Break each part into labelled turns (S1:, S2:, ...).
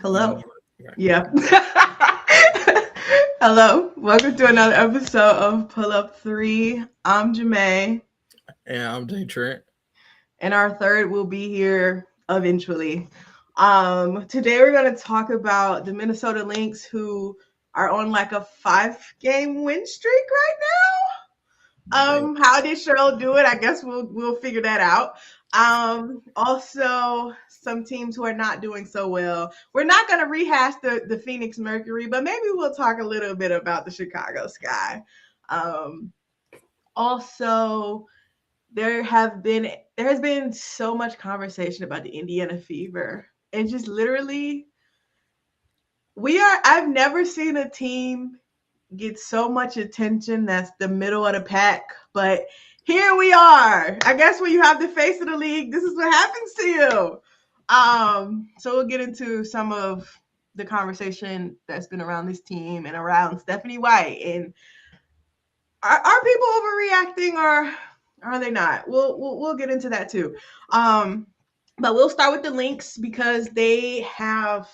S1: Hello.
S2: Okay.
S1: Yeah. Hello. Welcome to another episode of Pull Up 3. I'm Jamae,
S2: And I'm Jay Trent.
S1: and our third will be here eventually. Today we're going to talk about the Minnesota Lynx who are on like a 5-game win streak right now.
S2: They
S1: How did Cheryl do it? I guess we'll figure that out. Also some teams who are not doing so well. We're not going to rehash the Phoenix Mercury, but maybe we'll talk a little bit about the Chicago Sky. Um, Also, there has been so much conversation about the Indiana Fever, and just literally I've never seen a team get so much attention that's the middle of the pack, but here we are. I guess when you have the face of the league, this is what happens to you. So we'll get into some of the conversation that's been around this team and around Stephanie White. And are people overreacting or are they not? We'll get into that too. Um, but we'll start with the Lynx because they have.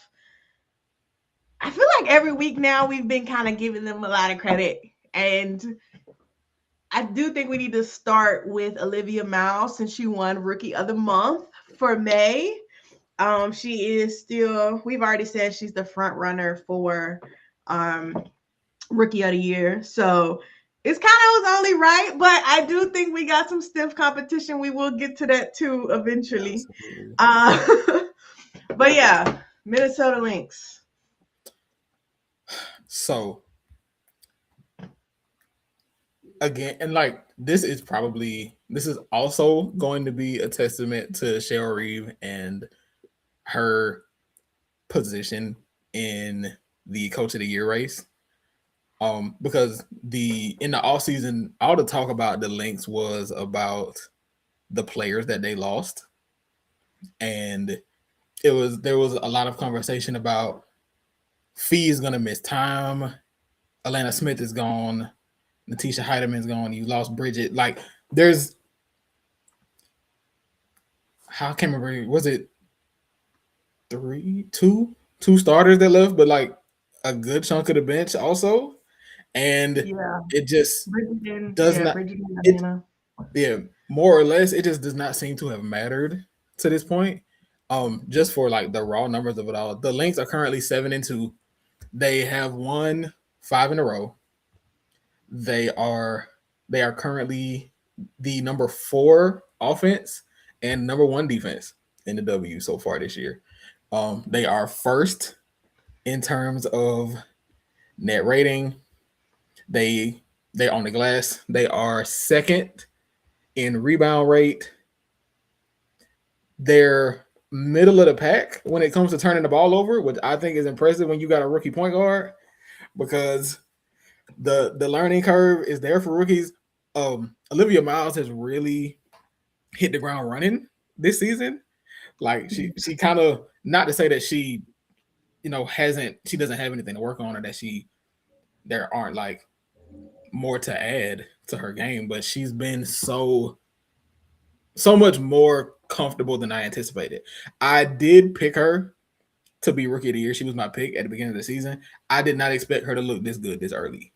S1: I feel like every week now we've been kind of giving them a lot of credit, and I do think we need to start with Olivia Mouse since she won Rookie of the Month for May. She is still. We've already said she's the front runner for um, Rookie of the Year, so it's kind of was only right. But I do think we got some stiff competition. We will get to that too eventually.
S2: absolutely.
S1: Uh, but yeah, Minnesota Lynx.
S2: So again, and like this is also going to be a testament to Cheryl Reeve and her position in the Coach of the Year race. Because in the off season, all the talk about the Lynx was about the players that they lost, and there was a lot of conversation about Fee is gonna miss time, Alana Smith is gone, Natasha Heideman's gone, you lost Bridget. Like there's how can I remember, was it two starters that left, but like a good chunk of the bench also. And
S1: Yeah,
S2: it just does not
S1: Bridget and
S2: it
S1: Atlanta.
S2: yeah, more or less it just does not seem to have mattered to this point. Just for like the raw numbers of it all. The Lynx are currently 7-2. They have won 5 in a row. They are they are currently the number 4 offense and number 1 defense in the W so far this year. They are first in terms of net rating. They they on the glass. They are second in rebound rate. They're middle of the pack when it comes to turning the ball over, which I think is impressive when you got a rookie point guard because the learning curve is there for rookies. Olivia Miles has really hit the ground running this season. Like she kind of, not to say that she hasn't, she doesn't have anything to work on, or that there aren't like more to add to her game, but she's been so much more comfortable than I anticipated. I did pick her to be rookie of the year. She was my pick at the beginning of the season. I did not expect her to look this good this early.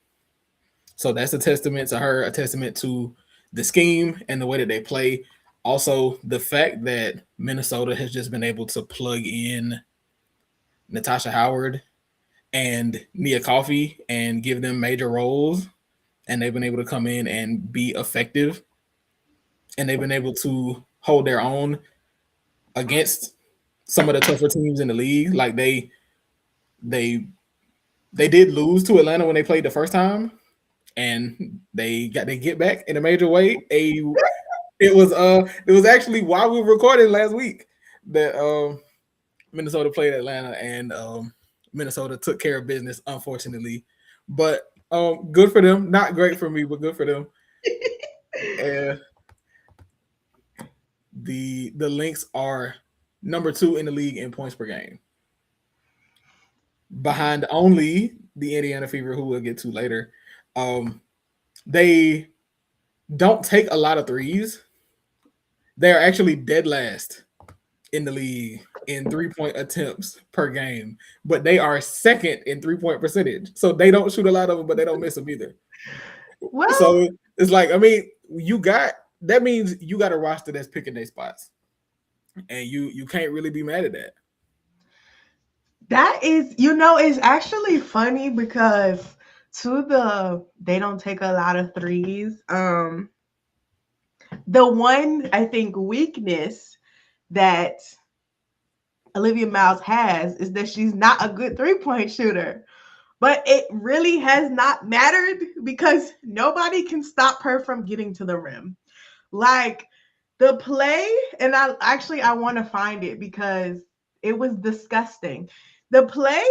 S2: So that's a testament to her, a testament to the scheme and the way that they play. Also, the fact that Minnesota has just been able to plug in Natasha Howard and Nia Coffey and give them major roles, and they've been able to come in and be effective, and they've been able to hold their own against some of the tougher teams in the league. Like they they did lose to Atlanta when they played the first time, and they get back in a major way. It was actually while we were recording last week that Minnesota played Atlanta, and Minnesota took care of business, unfortunately. But good for them. Not great for me, but good for them. And the Lynx are number 2 in the league in points per game, behind only the Indiana Fever, who we'll get to later. They don't take a lot of threes. They are actually dead last in the league in 3-point attempts per game, but they are second in 3-point percentage. So they don't shoot a lot of them, but they don't miss them either.
S1: Well,
S2: So it's like, I mean, you got that means you got a roster that's picking their spots, and you can't really be mad at that.
S1: that is, it's actually funny because they don't take a lot of threes. The one I think weakness that Olivia Miles has is that she's not a good 3-point shooter. But it really has not mattered because nobody can stop her from getting to the rim. Like the play, and I want to find it because it was disgusting. The play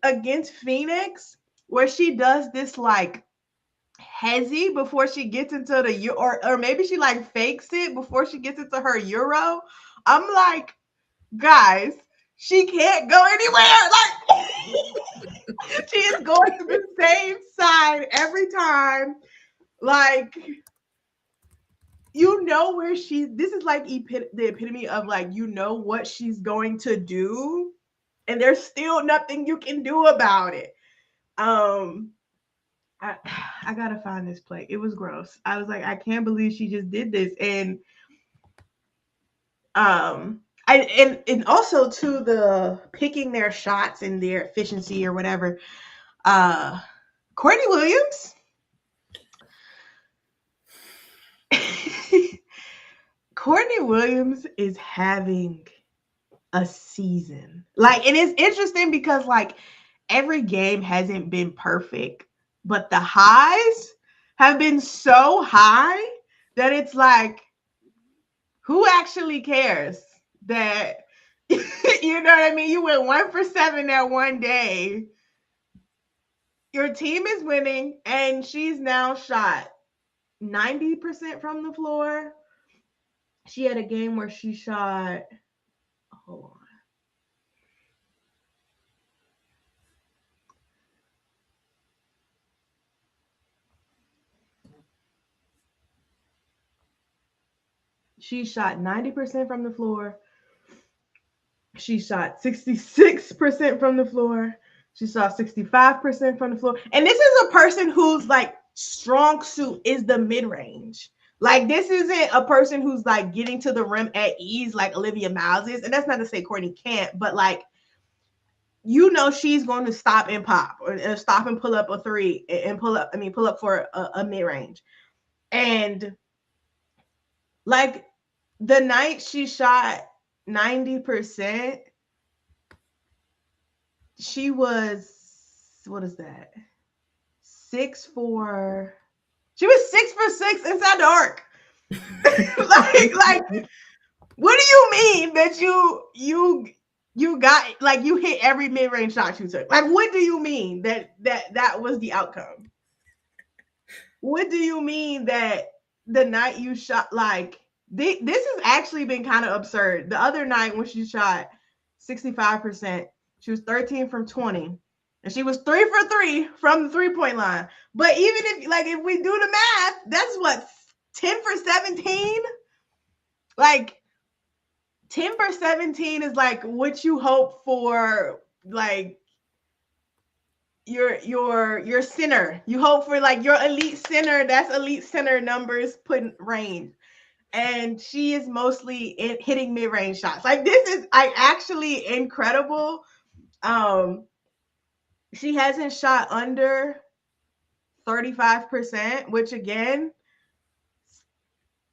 S1: against Phoenix where she does this like hezzy before she gets into the or maybe she like fakes it before she gets into her euro. I'm like, guys, she can't go anywhere. Like she is going to the same side every time. Like, where this is like the epitome of like, what she's going to do, and there's still nothing you can do about it. Um, I, I gotta find this play. It was gross. I was like, I can't believe she just did this. And and also to the picking their shots and their efficiency or whatever. Courtney Williams. Courtney Williams is having a season. Like, and it's interesting because like every game hasn't been perfect, but the highs have been so high that it's like, who actually cares that you know what I mean? You went 1 for 7 that one day. Your team is winning, and she's now shot 90% from the floor. She had a game where she shot, hold on. She shot 90% from the floor. She shot 66% from the floor. She shot 65% from the floor. And this is a person who's like strong suit is the mid range. Like, this isn't a person who's like getting to the rim at ease like Olivia Miles is. And that's not to say Courtney can't, but like, she's going to stop and pop or stop and pull up a three and pull up for a mid range. And like the night she shot 90%, she was, what is that? 6 for, she was 6 for 6 inside the arc. like, what do you mean that you got, like, you hit every mid-range shot you took? Like, what do you mean that was the outcome? What do you mean that the night you shot, like, this has actually been kind of absurd. The other night when she shot 65%, she was 13 from 20, and she was 3 for 3 from the 3-point line. But even if we do the math, that's what, 10 for 17? Like, 10 for 17 is like what you hope for, like your center. You hope for like your elite center. That's elite center numbers put in range. And she is mostly hitting mid-range shots. Like, this is actually incredible. She hasn't shot under 35%, which again,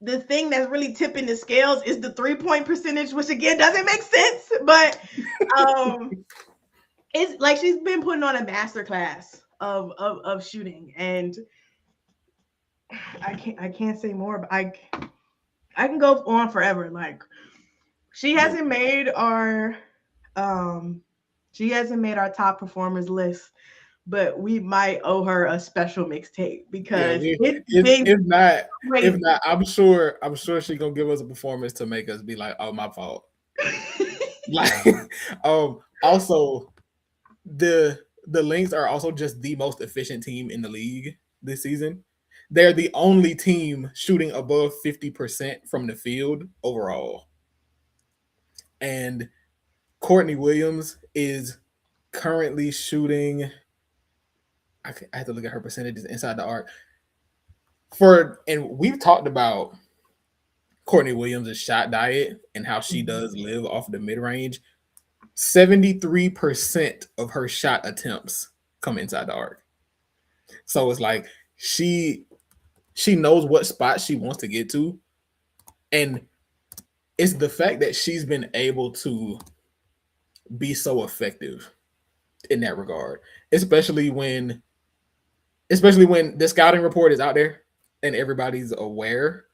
S1: the thing that's really tipping the scales is the 3-point percentage, which again doesn't make sense. But it's like she's been putting on a masterclass of shooting, and I can't say more, but I can go on forever. Like, she hasn't made our top performers list, but we might owe her a special mixtape because
S2: if not, I'm sure she's gonna give us a performance to make us be like, oh, my fault. Like, also the Lynx are also just the most efficient team in the league this season. They're the only team shooting above 50% from the field overall. And Courtney Williams is currently shooting. I have to look at her percentages inside the arc. And we've talked about Courtney Williams' shot diet and how she does live off the mid range. 73% of her shot attempts come inside the arc. So it's like she knows what spot she wants to get to. And it's the fact that she's been able to be so effective in that regard, especially when the scouting report is out there and everybody's aware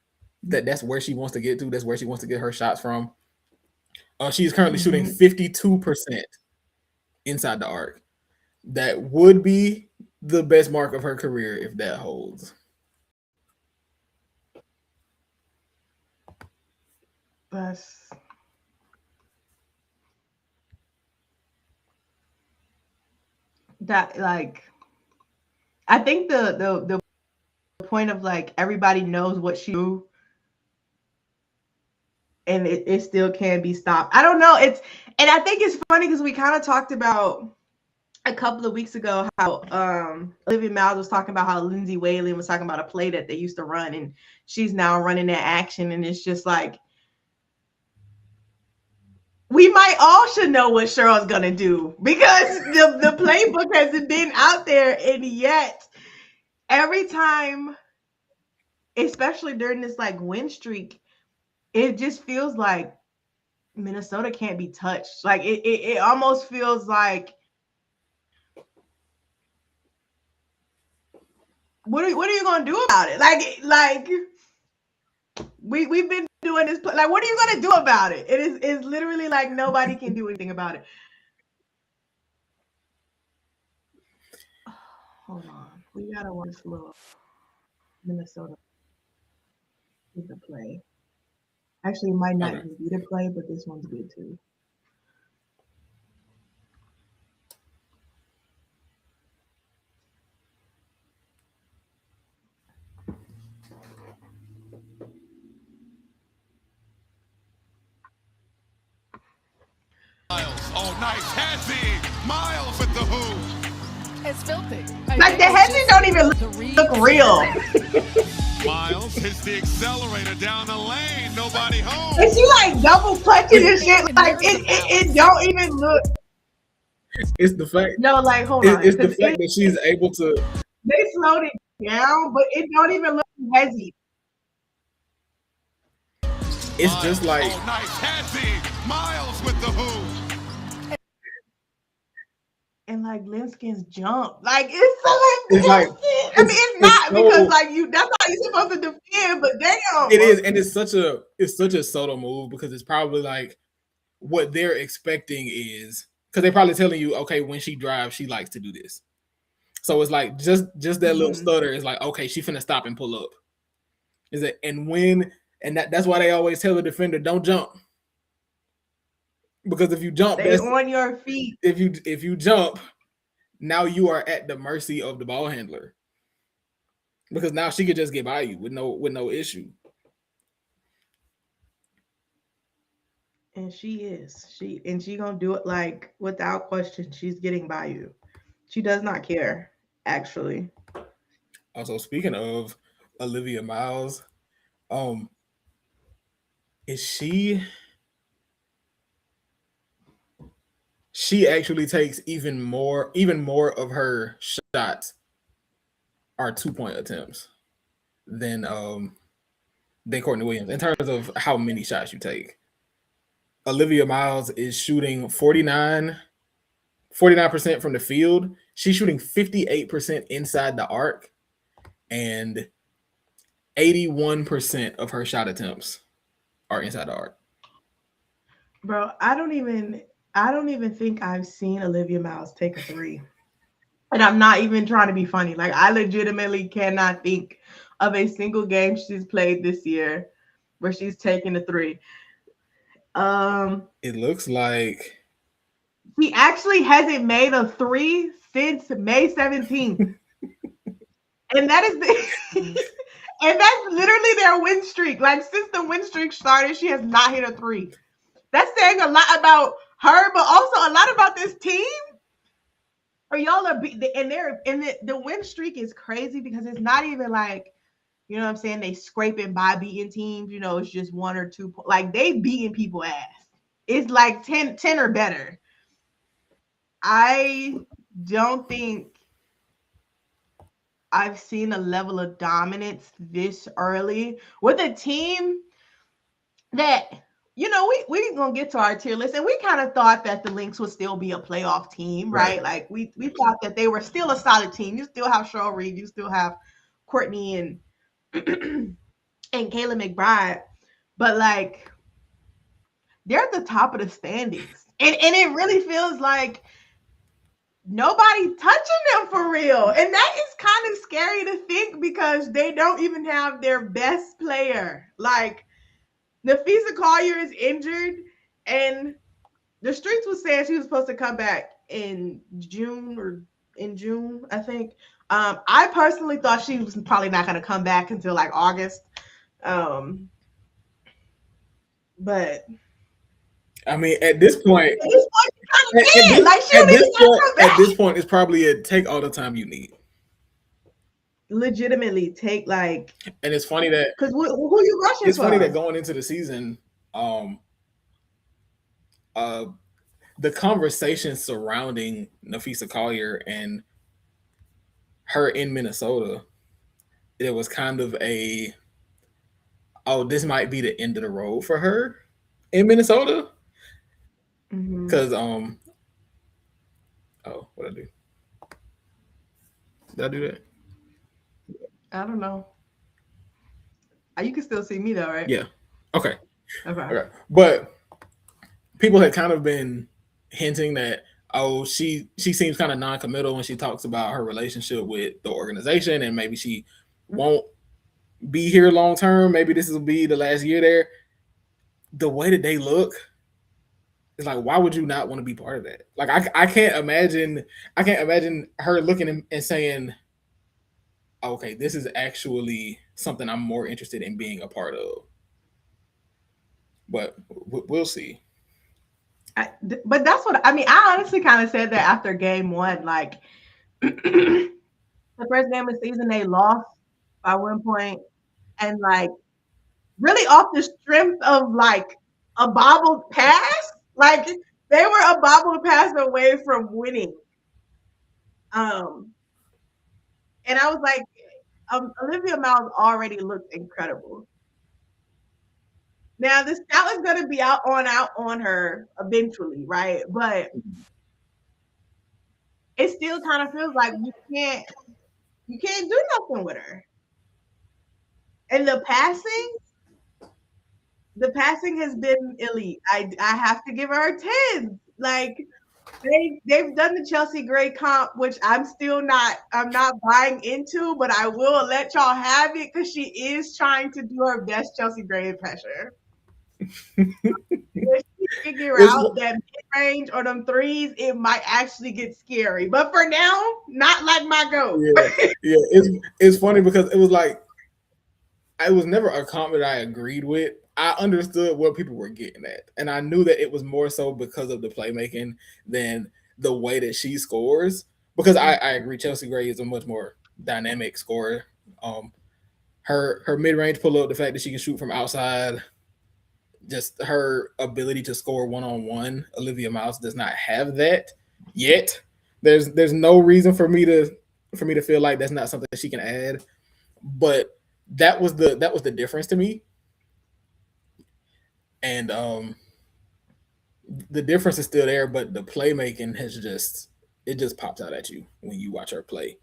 S2: that that's where she wants to get to. That's where she wants to get her shots from. She's currently shooting 52% inside the arc. That would be the best mark of her career if that holds.
S1: That like, I think the point of like everybody knows what she do, and it still can't be stopped. I don't know. And I think it's funny because we kind of talked about a couple of weeks ago how Olivia Miles was talking about how Lindsay Whalen was talking about a play that they used to run, and she's now running that action, and it's just like, we might all should know what Cheryl's gonna do because the playbook hasn't been out there, and yet every time, especially during this like win streak, it just feels like Minnesota can't be touched. Like it almost feels like, what are you gonna do about it? Like we've been doing this. Like, what are you gonna do about it? It's literally like nobody can do anything about it. Hold on, we gotta watch slow. Minnesota is the play. Actually, it might not even be the play, but this one's good too.
S3: Oh, nice headsy. Miles with the hoop.
S4: It's filthy.
S1: Like the headsy don't even look real.
S3: Miles hits the accelerator down the lane. Nobody home.
S1: And she like double clutching and shit. Like it don't even look.
S2: It's the fact.
S1: No, like hold on.
S2: It's the fact that she's able to.
S1: They slowed it down, but it don't even look heavy.
S2: It's just like.
S3: Oh, nice headsy. Miles with the hoop.
S1: And like Linskin's jump, like it's so
S2: it's like,
S1: I mean, it's not so, because like that's how you're supposed to defend, but damn,
S2: it is, and it's such a subtle move because it's probably like what they're expecting is because they're probably telling you, okay, when she drives, she likes to do this. So it's like just that little stutter is like, okay, she finna stop and pull up. Is it and that's why they always tell the defender, don't jump. Because if you jump,
S1: stay on your feet.
S2: If you jump, now you are at the mercy of the ball handler. Because now she could just get by you with no issue.
S1: And she gonna do it like without question. She's getting by you. She does not care, actually.
S2: Also, speaking of Olivia Miles, is she actually takes even more of her shots are 2-point attempts than Courtney Williams in terms of how many shots you take. Olivia Miles is shooting 49% from the field. She's shooting 58% inside the arc, and 81% of her shot attempts are inside the arc.
S1: Bro, I don't even think I've seen Olivia Miles take a three. And I'm not even trying to be funny. Like, I legitimately cannot think of a single game she's played this year where she's taken a three.
S2: It looks like
S1: she actually hasn't made a three since May 17th. And that is and that's literally their win streak. Like, since the win streak started, she has not hit a three. That's saying a lot about her, but also a lot about this team. Or y'all are the win streak is crazy because it's not even like, you know what I'm saying, they scraping by beating teams. You know, it's just 1 or 2 like they beating people ass. It's like 10 or better. I don't think I've seen a level of dominance this early with a team that, you know, we gonna get to our tier list, and we kind of thought that the Lynx would still be a playoff team, right? Like we thought that they were still a solid team. You still have Cheryl Reed, you still have Courtney and and Kayla McBride, but like they're at the top of the standings, and it really feels like nobody touching them for real, and that is kind of scary to think because they don't even have their best player. Like Nafisa Collier is injured, and the streets was saying she was supposed to come back in June, I think. I personally thought she was probably not going to come back until like August. But
S2: I mean, at this point,
S1: at
S2: this point, it's probably a take all the time you need.
S1: Legitimately take like,
S2: and it's funny that
S1: because who you rushing
S2: it's
S1: for?
S2: funny that going into the season, the conversation surrounding Nafisa Collier and her in Minnesota, it was kind of a, oh, this might be the end of the road for her in Minnesota. Because oh, what did I do? Did I do that?
S1: I don't know. You can still see me though, right?
S2: Yeah. Okay. But people had kind of been hinting that, oh, she seems kind of non-committal when she talks about her relationship with the organization, and maybe she won't be here long term. Maybe this will be the last year there. The way that they look, it's like, why would you not want to be part of that? Like, I can't imagine her looking and saying, okay, this is actually something I'm more interested in being a part of. But we'll see.
S1: But that's what I mean. I honestly kind of said that after game 1, like the first game of the season, they lost by 1 point, and like really off the strength of like a bobbled pass. Like they were a bobbled pass away from winning. And I was like, Olivia Miles already looked incredible. Now the scout is going to be out on her eventually, right? But it still kind of feels like you can't do nothing with her. And the passing has been elite. I have to give her 10. Like they've done the Chelsea Gray comp, which I'm not buying into, but I will let y'all have it because she is trying to do her best Chelsea Gray impression. If she figure out that mid-range or them threes, it might actually get scary. But for now, not like my goat.
S2: Yeah. It's funny because it was like, it was never a comp that I agreed with. I understood what people were getting at, and I knew that it was more so because of the playmaking than the way that she scores. Because I agree, Chelsea Gray is a much more dynamic scorer. Her mid-range pull-up, the fact that she can shoot from outside, just her ability to score one-on-one. Olivia Miles does not have that yet. There's no reason for me to feel like that's not something that she can add. But that was the difference to me. And the difference is still there, but the playmaking has just pops out at you when you watch her play.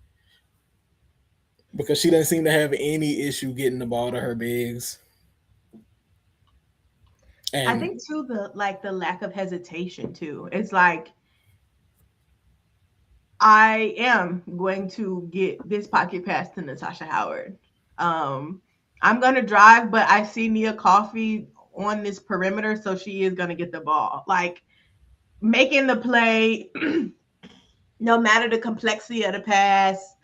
S2: Because she doesn't seem to have any issue getting the ball to her bigs. And
S1: I think too the lack of hesitation too. It's like, I am going to get this pocket pass to Natasha Howard. I'm gonna drive, but I see Nia Coffey on this perimeter, so she is gonna get the ball. Like making the play, no matter the complexity of the pass.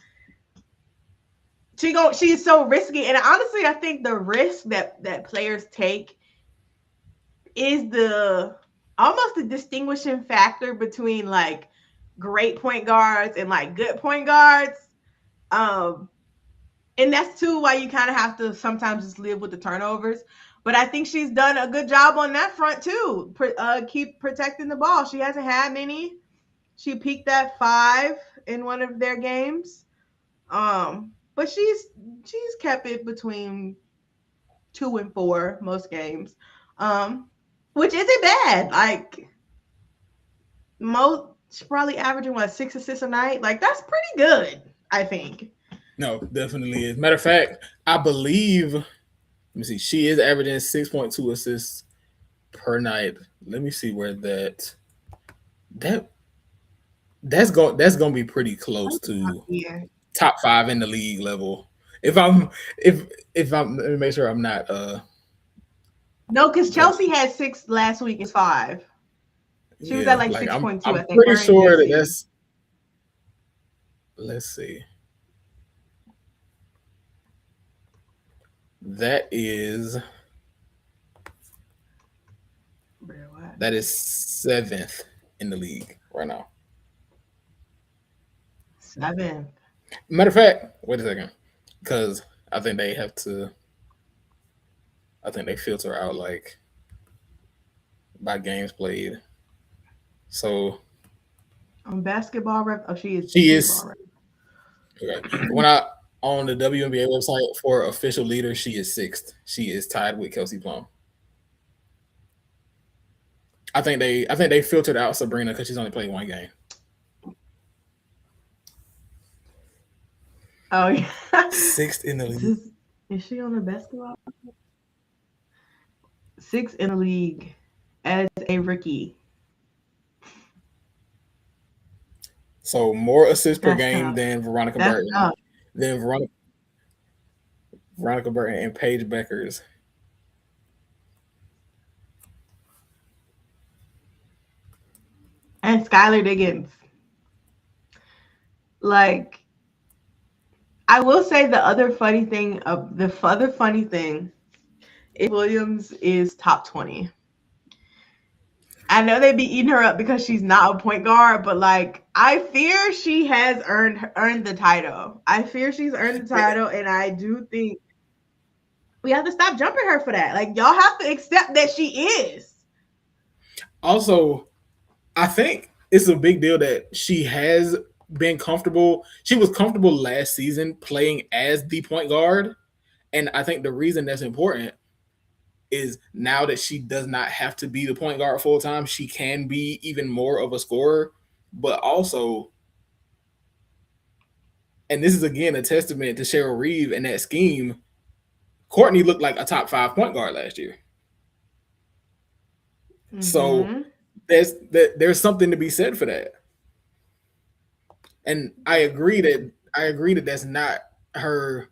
S1: She's so risky, and honestly, I think the risk that players take is the almost a distinguishing factor between like great point guards and like good point guards. And that's too why you kind of have to sometimes just live with the turnovers. But I think she's done a good job on that front too. Keep protecting the ball. She hasn't had many. She peaked at 5 in one of their games. But she's kept it between 2 and 4 most games. Which isn't bad. Like most, she's probably averaging 6 assists a night. Like that's pretty good, I think.
S2: No, definitely is. Matter of fact, I believe. Let me see. She is averaging 6.2 assists per night. Let me see where that's going to be pretty close to top 5 in the league level. If I'm let me make sure I'm not
S1: no, because Chelsea had 6 last week. It's 5. She was at like 6.2.
S2: I'm
S1: I think.
S2: pretty sure that's. Let's see. That is 7th in the league right now.
S1: 7th.
S2: Matter of fact, wait a second, because I think they have to. I think they filter out like by games played. So
S1: on basketball rep, she is.
S2: Okay. When I on the WNBA website for official leader, she is 6th. She is tied with Kelsey Plum. I think they filtered out Sabrina because she's only played 1 game.
S1: Oh yeah.
S2: 6th in the league.
S1: Is she on the basketball? 6th in the league as a rookie.
S2: So more assists per game than Veronica Burton. Than Veronica Burton and Paige Beckers.
S1: And Skylar Diggins. Like, I will say the other funny thing is Williams is top 20. I know they be eating her up because she's not a point guard, but like I fear she has earned the title. I fear she's earned the title, and I do think we have to stop jumping her for that. Like y'all have to accept that she is.
S2: Also, I think it's a big deal that she has been comfortable. She was comfortable last season playing as the point guard, and I think the reason that's important is now that she does not have to be the point guard full time, she can be even more of a scorer. But also, and this is again a testament to Cheryl Reeve and that scheme, Courtney looked like a top 5 point guard last year. Mm-hmm. So there's something to be said for that. And I agree that that's not her.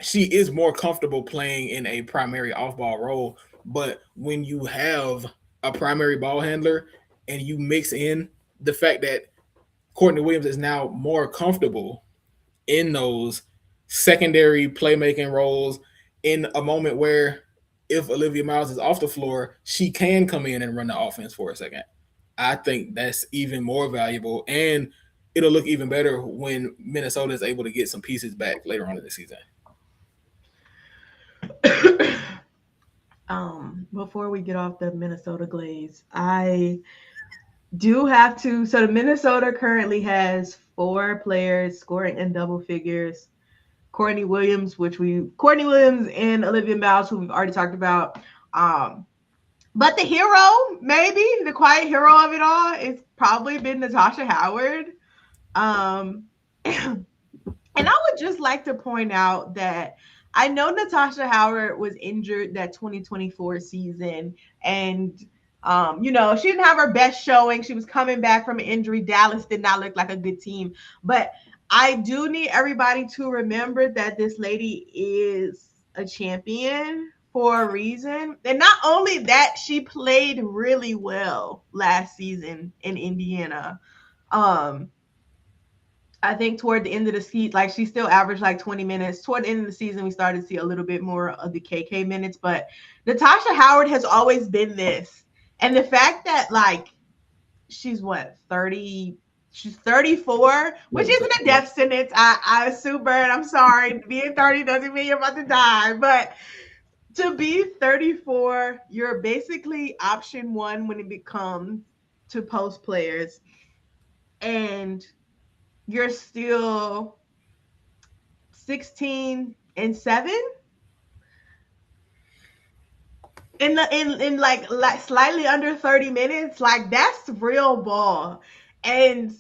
S2: She is more comfortable playing in a primary off-ball role, but when you have a primary ball handler and you mix in the fact that Courtney Williams is now more comfortable in those secondary playmaking roles in a moment where if Olivia Miles is off the floor, she can come in and run the offense for a second. I think that's even more valuable, and it'll look even better when Minnesota is able to get some pieces back later on in the season.
S1: Before we get off the Minnesota glaze, I do have to. So the Minnesota currently has 4 players scoring in double figures. Courtney Williams and Olivia Miles, who we've already talked about. But the hero, maybe the quiet hero of it all, is probably been Natasha Howard. And I would just like to point out that I know Natasha Howard was injured that 2024 season, and she didn't have her best showing. She was coming back from an injury. Dallas did not look like a good team, but I do need everybody to remember that this lady is a champion for a reason. And not only that, she played really well last season in Indiana. I think toward the end of the season, like she still averaged like 20 minutes. Toward the end of the season, we started to see a little bit more of the KK minutes. But Natasha Howard has always been this. And the fact that like she's what 30, she's 34, which isn't a death sentence. I assume, Bird. I'm sorry, being 30 doesn't mean you're about to die, but to be 34, you're basically option one when it becomes to post players, and you're still 16-7 in like slightly under 30 minutes. Like that's real ball. And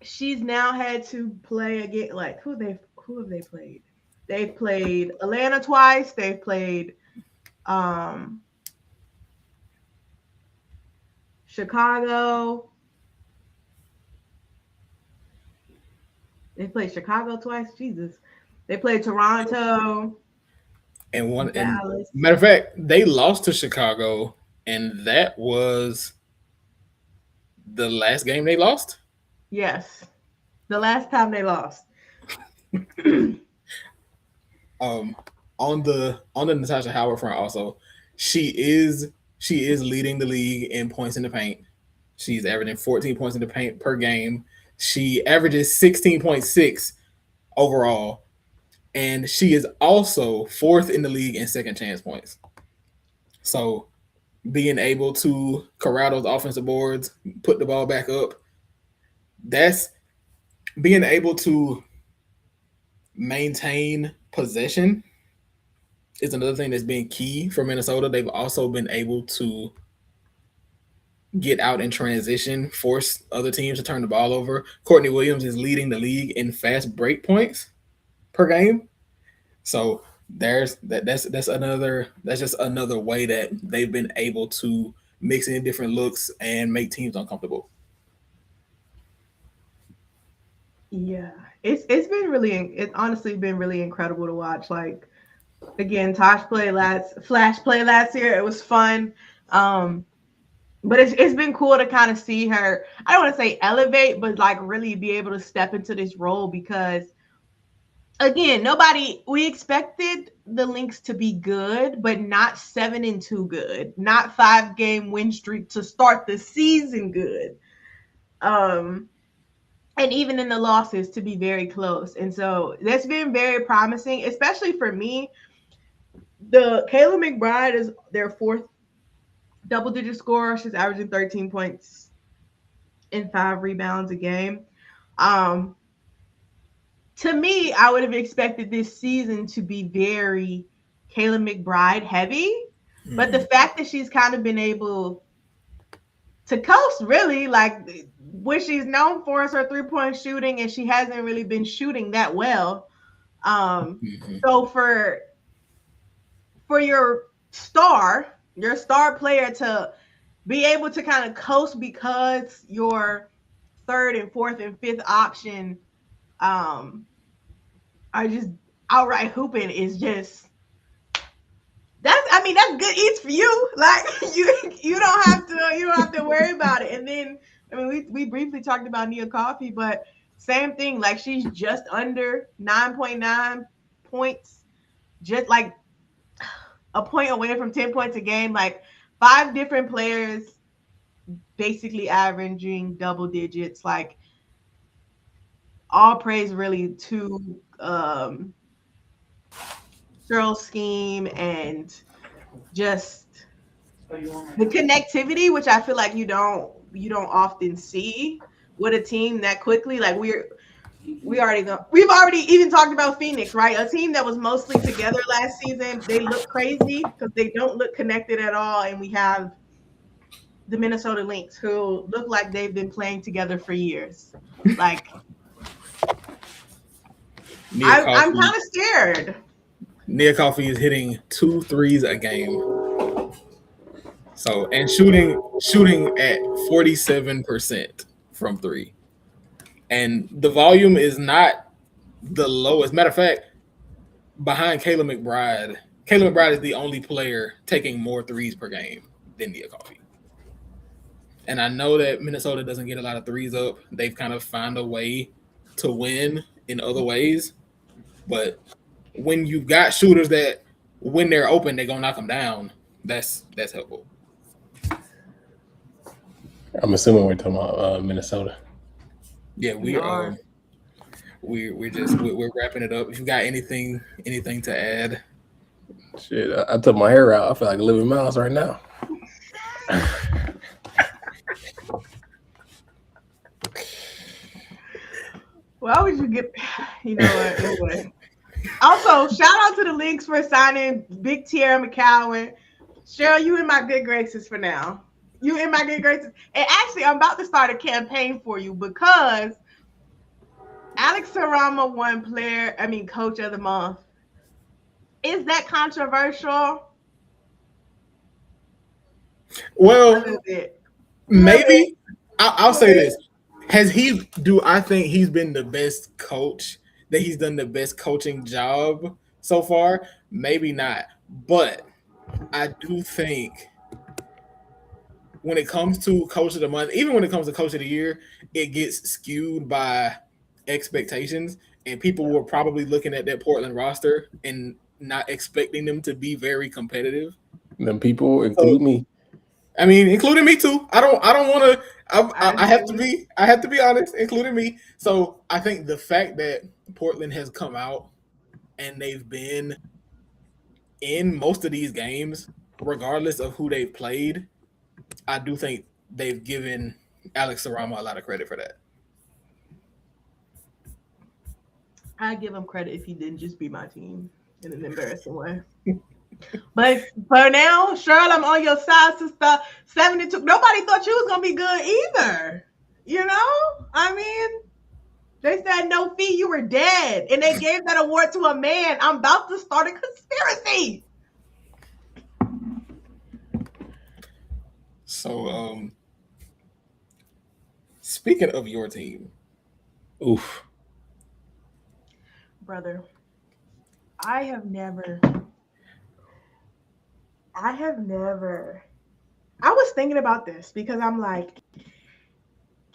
S1: she's now had to play again. Like who have they played? They've played Atlanta twice. They've played Chicago. They played Chicago twice. Jesus. They played Toronto.
S2: And
S1: Dallas.
S2: Matter of fact, they lost to Chicago, and that was the last game they lost.
S1: Yes, the last time they lost.
S2: On the Natasha Howard front, also, she is leading the league in points in the paint. She's averaging 14 points in the paint per game. She averages 16.6 overall, and she is also fourth in the league in second chance points. So being able to corral those offensive boards, put the ball back up, that's being able to maintain possession is another thing that's been key for Minnesota. They've also been able to get out in transition, force other teams to turn the ball over. Courtney Williams is leading the league in fast break points per game. So that's just another way that they've been able to mix in different looks and make teams uncomfortable.
S1: Yeah, it's honestly been really incredible to watch. Like again, Flash play last year. It was fun. But it's been cool to kind of see her, I don't want to say elevate, but like really be able to step into this role, because again, we expected the Lynx to be good, but not 7-2 good, not 5-game win streak to start the season good. And even in the losses to be very close. And so that's been very promising, especially for me. The Kayla McBride is their fourth double-digit scorer. She's averaging 13 points and 5 rebounds a game. To me, I would have expected this season to be very Kayla McBride heavy. But the fact that she's kind of been able to coast, really, like what she's known for is her three-point shooting, and she hasn't really been shooting that well. So for your star player to be able to kind of coast because your third and fourth and fifth option are just outright hooping is just that's good eats for you. Like you don't have to worry about it. And then we briefly talked about Nia Coffey, but same thing. Like she's just under 9.9 points, just like a point away from 10 points a game. Like 5 different players basically averaging double digits. Like all praise really to Cheryl's scheme and just the connectivity, which I feel like you don't often see with a team that quickly. Like we've already even talked about Phoenix, right? A team that was mostly together last season. They look crazy because they don't look connected at all. And we have the Minnesota Lynx, who look like they've been playing together for years. Like I'm kind of scared.
S2: Nia Coffey is hitting 2 threes a game. So, and shooting at 47% from 3. And the volume is not the lowest. Matter of fact, behind Kayla McBride is the only player taking more threes per game than Nia Coffey. And I know that Minnesota doesn't get a lot of threes up. They've kind of found a way to win in other ways. But when you've got shooters that when they're open, they're going to knock them down, that's helpful.
S4: I'm assuming we're talking about Minnesota.
S2: Yeah, we're wrapping it up. If you got anything to add?
S4: Shit, I took my hair out. I feel like Olivia Miles right now.
S1: Why would you get? You know what? Anyway. Also, shout out to the Lynx for signing Big Tierra McCowan. Cheryl, you in my good graces for now. You in my good graces. And actually, I'm about to start a campaign for you because Alex Sarama won Coach of the Month. Is that controversial?
S2: Well, maybe. I'll say this. I think he's been the best coach, that he's done the best coaching job so far? Maybe not. But I do think when it comes to Coach of the Month, even when it comes to Coach of the Year, it gets skewed by expectations. And people were probably looking at that Portland roster and not expecting them to be very competitive.
S4: Them people include me.
S2: I mean, including me too. I don't want to. I have to be honest, including me. So I think the fact that Portland has come out and they've been in most of these games, regardless of who they've played, I do think they've given Alex Sarama a lot of credit for that.
S1: I give him credit if he didn't just be my team in an embarrassing way. But for now, Cheryl, I'm on your side, sister. 72. Nobody thought you was gonna be good either. You know? I mean, they said no fee, you were dead. And they gave that award to a man. I'm about to start a conspiracy.
S2: So speaking of your team.
S4: Oof.
S1: Brother, I have never. I was thinking about this because I'm like,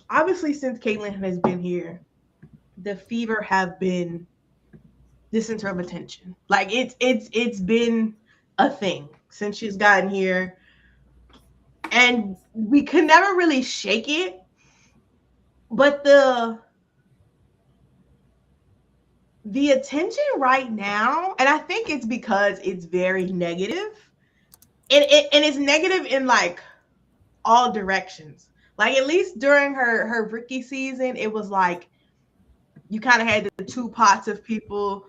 S1: obviously since Caitlin has been here, the Fever have been the center of attention. Like it's been a thing since she's gotten here. And we could never really shake it. But the attention right now, and I think it's because it's very negative. And it's negative in like all directions. Like at least during her rookie season, it was like you kind of had the two pots of people.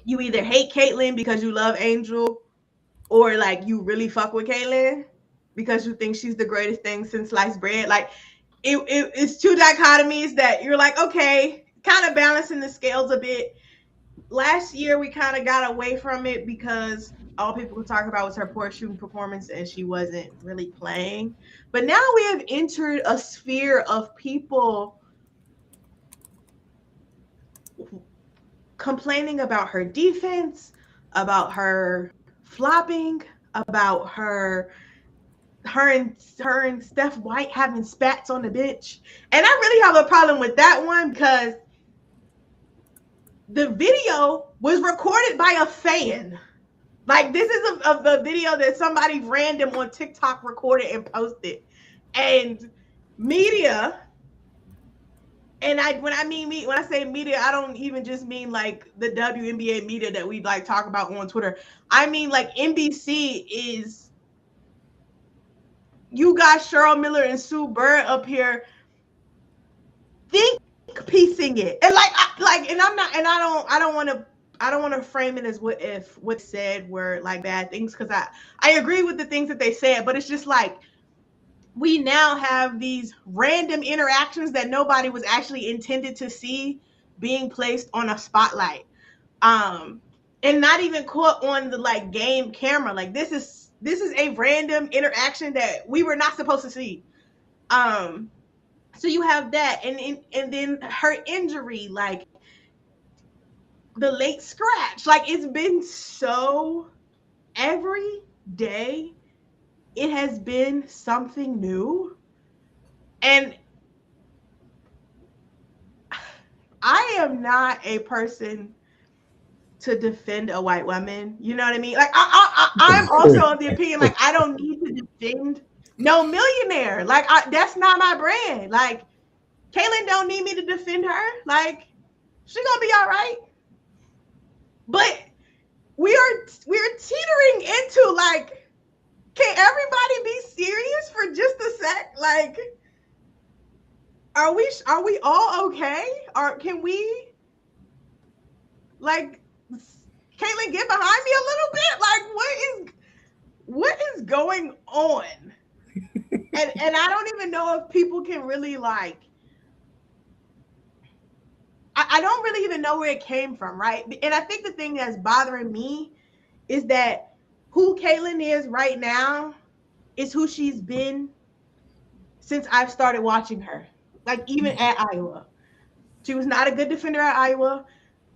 S1: You either hate Caitlin because you love Angel, or like you really fuck with Caitlin because you think she's the greatest thing since sliced bread. Like it's two dichotomies that you're like, okay, kind of balancing the scales a bit. Last year we kind of got away from it because all people could talk about was her poor shooting performance and she wasn't really playing. But now we have entered a sphere of people complaining about her defense, about her flopping, about her and Steph White having spats on the bench. And I really have a problem with that one because the video was recorded by a fan. Like this is a video that somebody random on TikTok recorded and posted. And media, and when I say media, I don't even just mean like the WNBA media that we like talk about on Twitter. I mean like NBC is, you got Cheryl Miller and Sue Bird up here think piecing it. And I don't want to frame it as what said were like bad things, because I agree with the things that they said, but it's just like we now have these random interactions that nobody was actually intended to see being placed on a spotlight, and not even caught on the like game camera. Like this is a random interaction that we were not supposed to see. So you have that, and then her injury, like the late scratch, like it's been so every day it has been something new. And I am not a person to defend a white woman, you know what I mean? Like I'm also of the opinion, like I don't need to defend no millionaire. Like, that's not my brand. Like, Kaylin don't need me to defend her. Like, she gonna be all right. But we're teetering into, like, can everybody be serious for just a sec? Like, are we all okay? Or can we, like, Caitlin, get behind me a little bit? Like, what is going on? and I don't even know if people can really, like, I don't really even know where it came from, right? And I think the thing that's bothering me is that who Caitlin is right now is who she's been since I've started watching her. Like, even at Iowa. She was not a good defender at Iowa.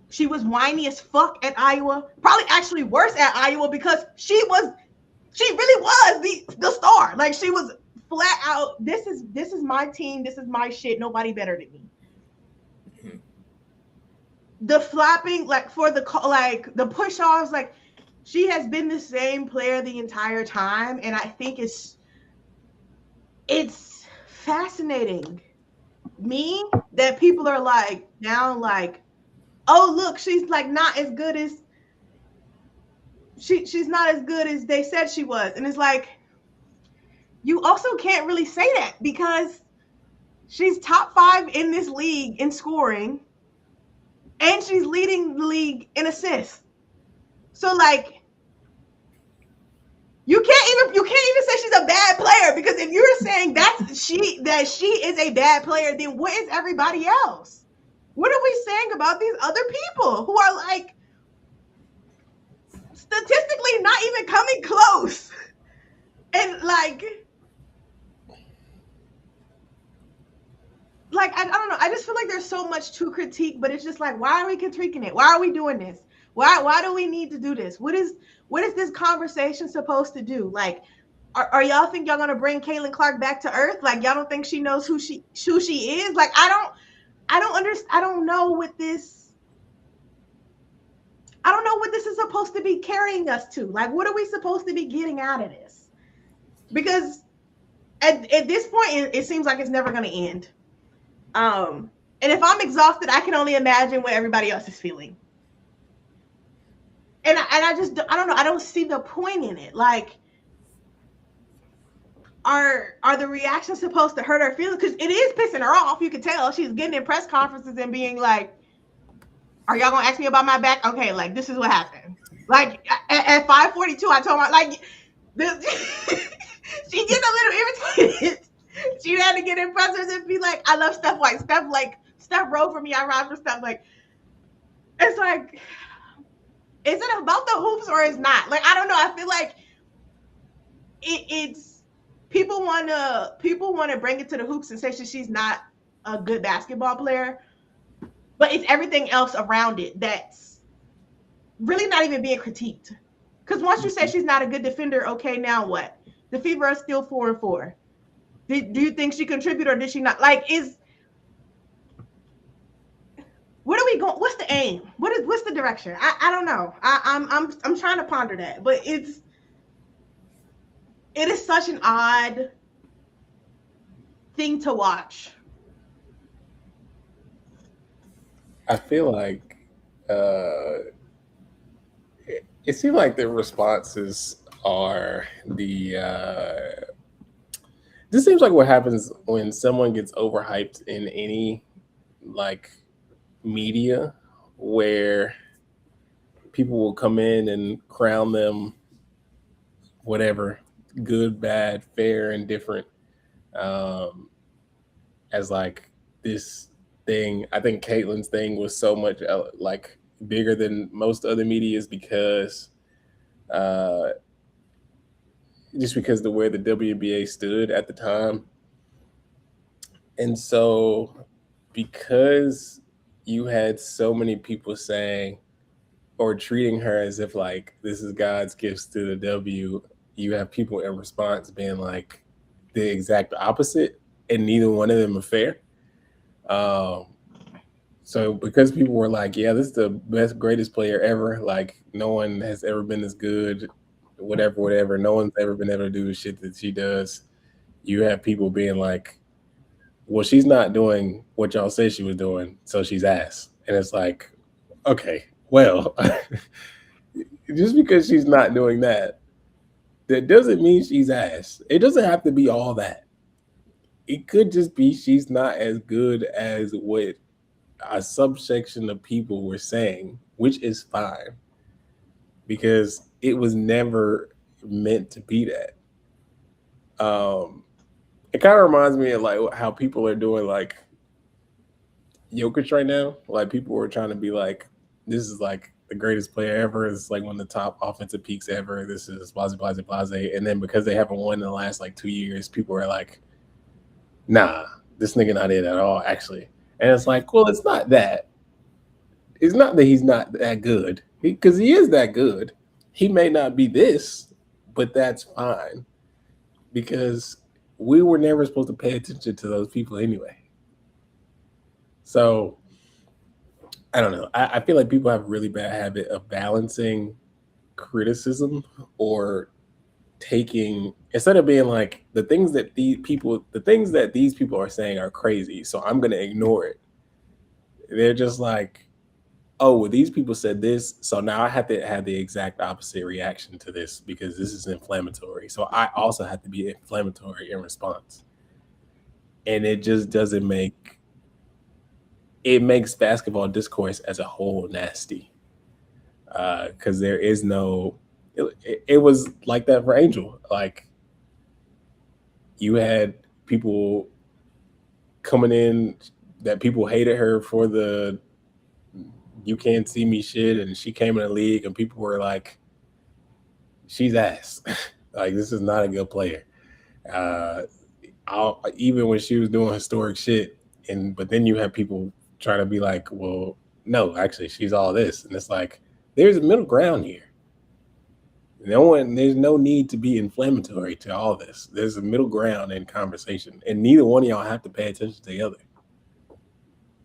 S1: She was whiny as fuck at Iowa. Probably actually worse at Iowa because she really was the star. Like, she was flat out, this is my team, this is my shit, nobody better than me. The flopping, like, for the push-offs, like, she has been the same player the entire time, and I think it's fascinating me that people are like now, like, oh look, she's like not as good as she's not as good as they said she was. And it's like, you also can't really say that because she's top 5 in this league in scoring and she's leading the league in assists. So, like, you can't even say she's a bad player, because if you're saying that she is a bad player, then what is everybody else? What are we saying about these other people who are, like, statistically not even coming close? And like I don't know. I just feel like there's so much to critique, but it's just like, why are we critiquing it? Why are we doing this? Why do we need to do this? What is this conversation supposed to do? Like, are y'all think y'all gonna bring Caitlin Clark back to earth? Like, y'all don't think she knows who she is? Like, I don't know what this is supposed to be carrying us to. Like, what are we supposed to be getting out of this? Because at this point, it seems like it's never going to end. And if I'm exhausted, I can only imagine what everybody else is feeling. And I don't know. I don't see the point in it. Like, are the reactions supposed to hurt her feelings? Because it is pissing her off. You can tell she's getting in press conferences and being like, "Are y'all gonna ask me about my back? Okay, like, this is what happened." Like, at 5:42, I told her, like, she getting a little irritated. She had to get in pressers and be like, "I love Steph White. Steph rode for me. I ride for Steph." Like, it's like, is it about the hoops or is not? Like, I don't know. I feel like it's people want to bring it to the hoops and say she's not a good basketball player, but it's everything else around it that's really not even being critiqued. Because once you say she's not a good defender, okay, now what? The Fever is still 4-4. Do you think she contributed or did she not? Like, where are we going? What's the aim? What's the direction? I don't know. I'm trying to ponder that, but it is such an odd thing to watch.
S4: I feel like it seems like the responses are this seems like what happens when someone gets overhyped in any, like, media, where people will come in and crown them whatever, good, bad, fair, and different, as like this thing. I think Caitlin's thing was so much like bigger than most other medias because just because the way the WNBA stood at the time. And so because you had so many people saying or treating her as if like this is God's gifts to the W, you have people in response being like the exact opposite, and neither one of them are fair. So because people were like, yeah, this is the best, greatest player ever, like no one has ever been as good, whatever, no one's ever been able to do the shit that she does. you have people being like, well, she's not doing what y'all said she was doing, so she's ass. And it's like, okay, well, just because she's not doing that, that doesn't mean she's ass. It doesn't have to be all that. It could just be she's not as good as what a subsection of people were saying, which is fine, because it was never meant to be that. It kind of reminds me of like how people are doing like Jokic right now. Like people were trying to be like, this is like the greatest player ever. It's like one of the top offensive peaks ever. This is blase, blase, blase. And then because they haven't won in the last like 2 years, people are like, nah, this nigga not it at all, actually. And it's like, well, it's not that. It's not that he's not that good, because he is that good. He may not be this, but that's fine, because we were never supposed to pay attention to those people anyway. So I don't know. I feel like people have a really bad habit of balancing criticism or taking, instead of being like, the things that these people are saying are crazy, so I'm going to ignore it. They're just like, oh, well, these people said this, so now I have to have the exact opposite reaction to this because this is inflammatory. So I also have to be inflammatory in response. And it just doesn't make, it makes basketball discourse as a whole nasty. Because there is no, it was like that for Angel. Like, you had people coming in that people hated her for the "you can't see me" shit, and she came in the league and people were like, she's ass. Like, this is not a good player. Even when she was doing historic shit, but then you have people trying to be like, well, no, actually she's all this. And it's like, there's a middle ground here. There's no need to be inflammatory to all this. There's a middle ground in conversation, and neither one of y'all have to pay attention to the other.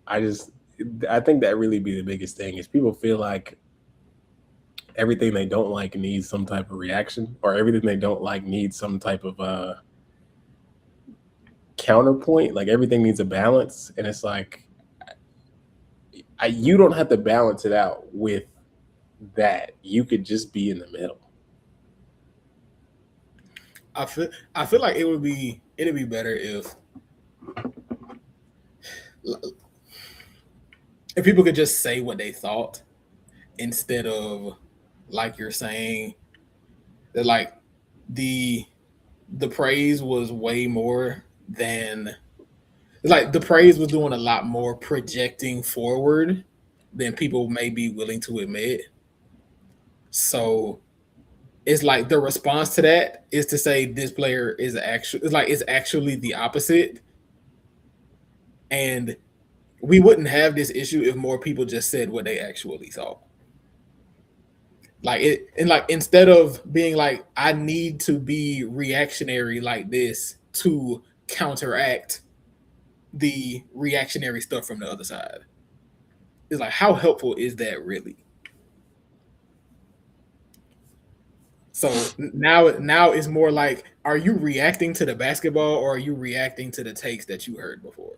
S4: I think that really be the biggest thing, is people feel like everything they don't like needs some type of reaction, or everything they don't like needs some type of counterpoint. Like, everything needs a balance. And it's like, you don't have to balance it out with that. You could just be in the middle.
S2: I feel like it'd be better if people could just say what they thought, instead of, like you're saying, that like the praise was way more than, like, the praise was doing a lot more projecting forward than people may be willing to admit. So it's like the response to that is to say this player is actually the opposite. And we wouldn't have this issue if more people just said what they actually thought. Instead of being like, I need to be reactionary like this to counteract the reactionary stuff from the other side. It's like, how helpful is that really? So now it's more like, are you reacting to the basketball, or are you reacting to the takes that you heard before?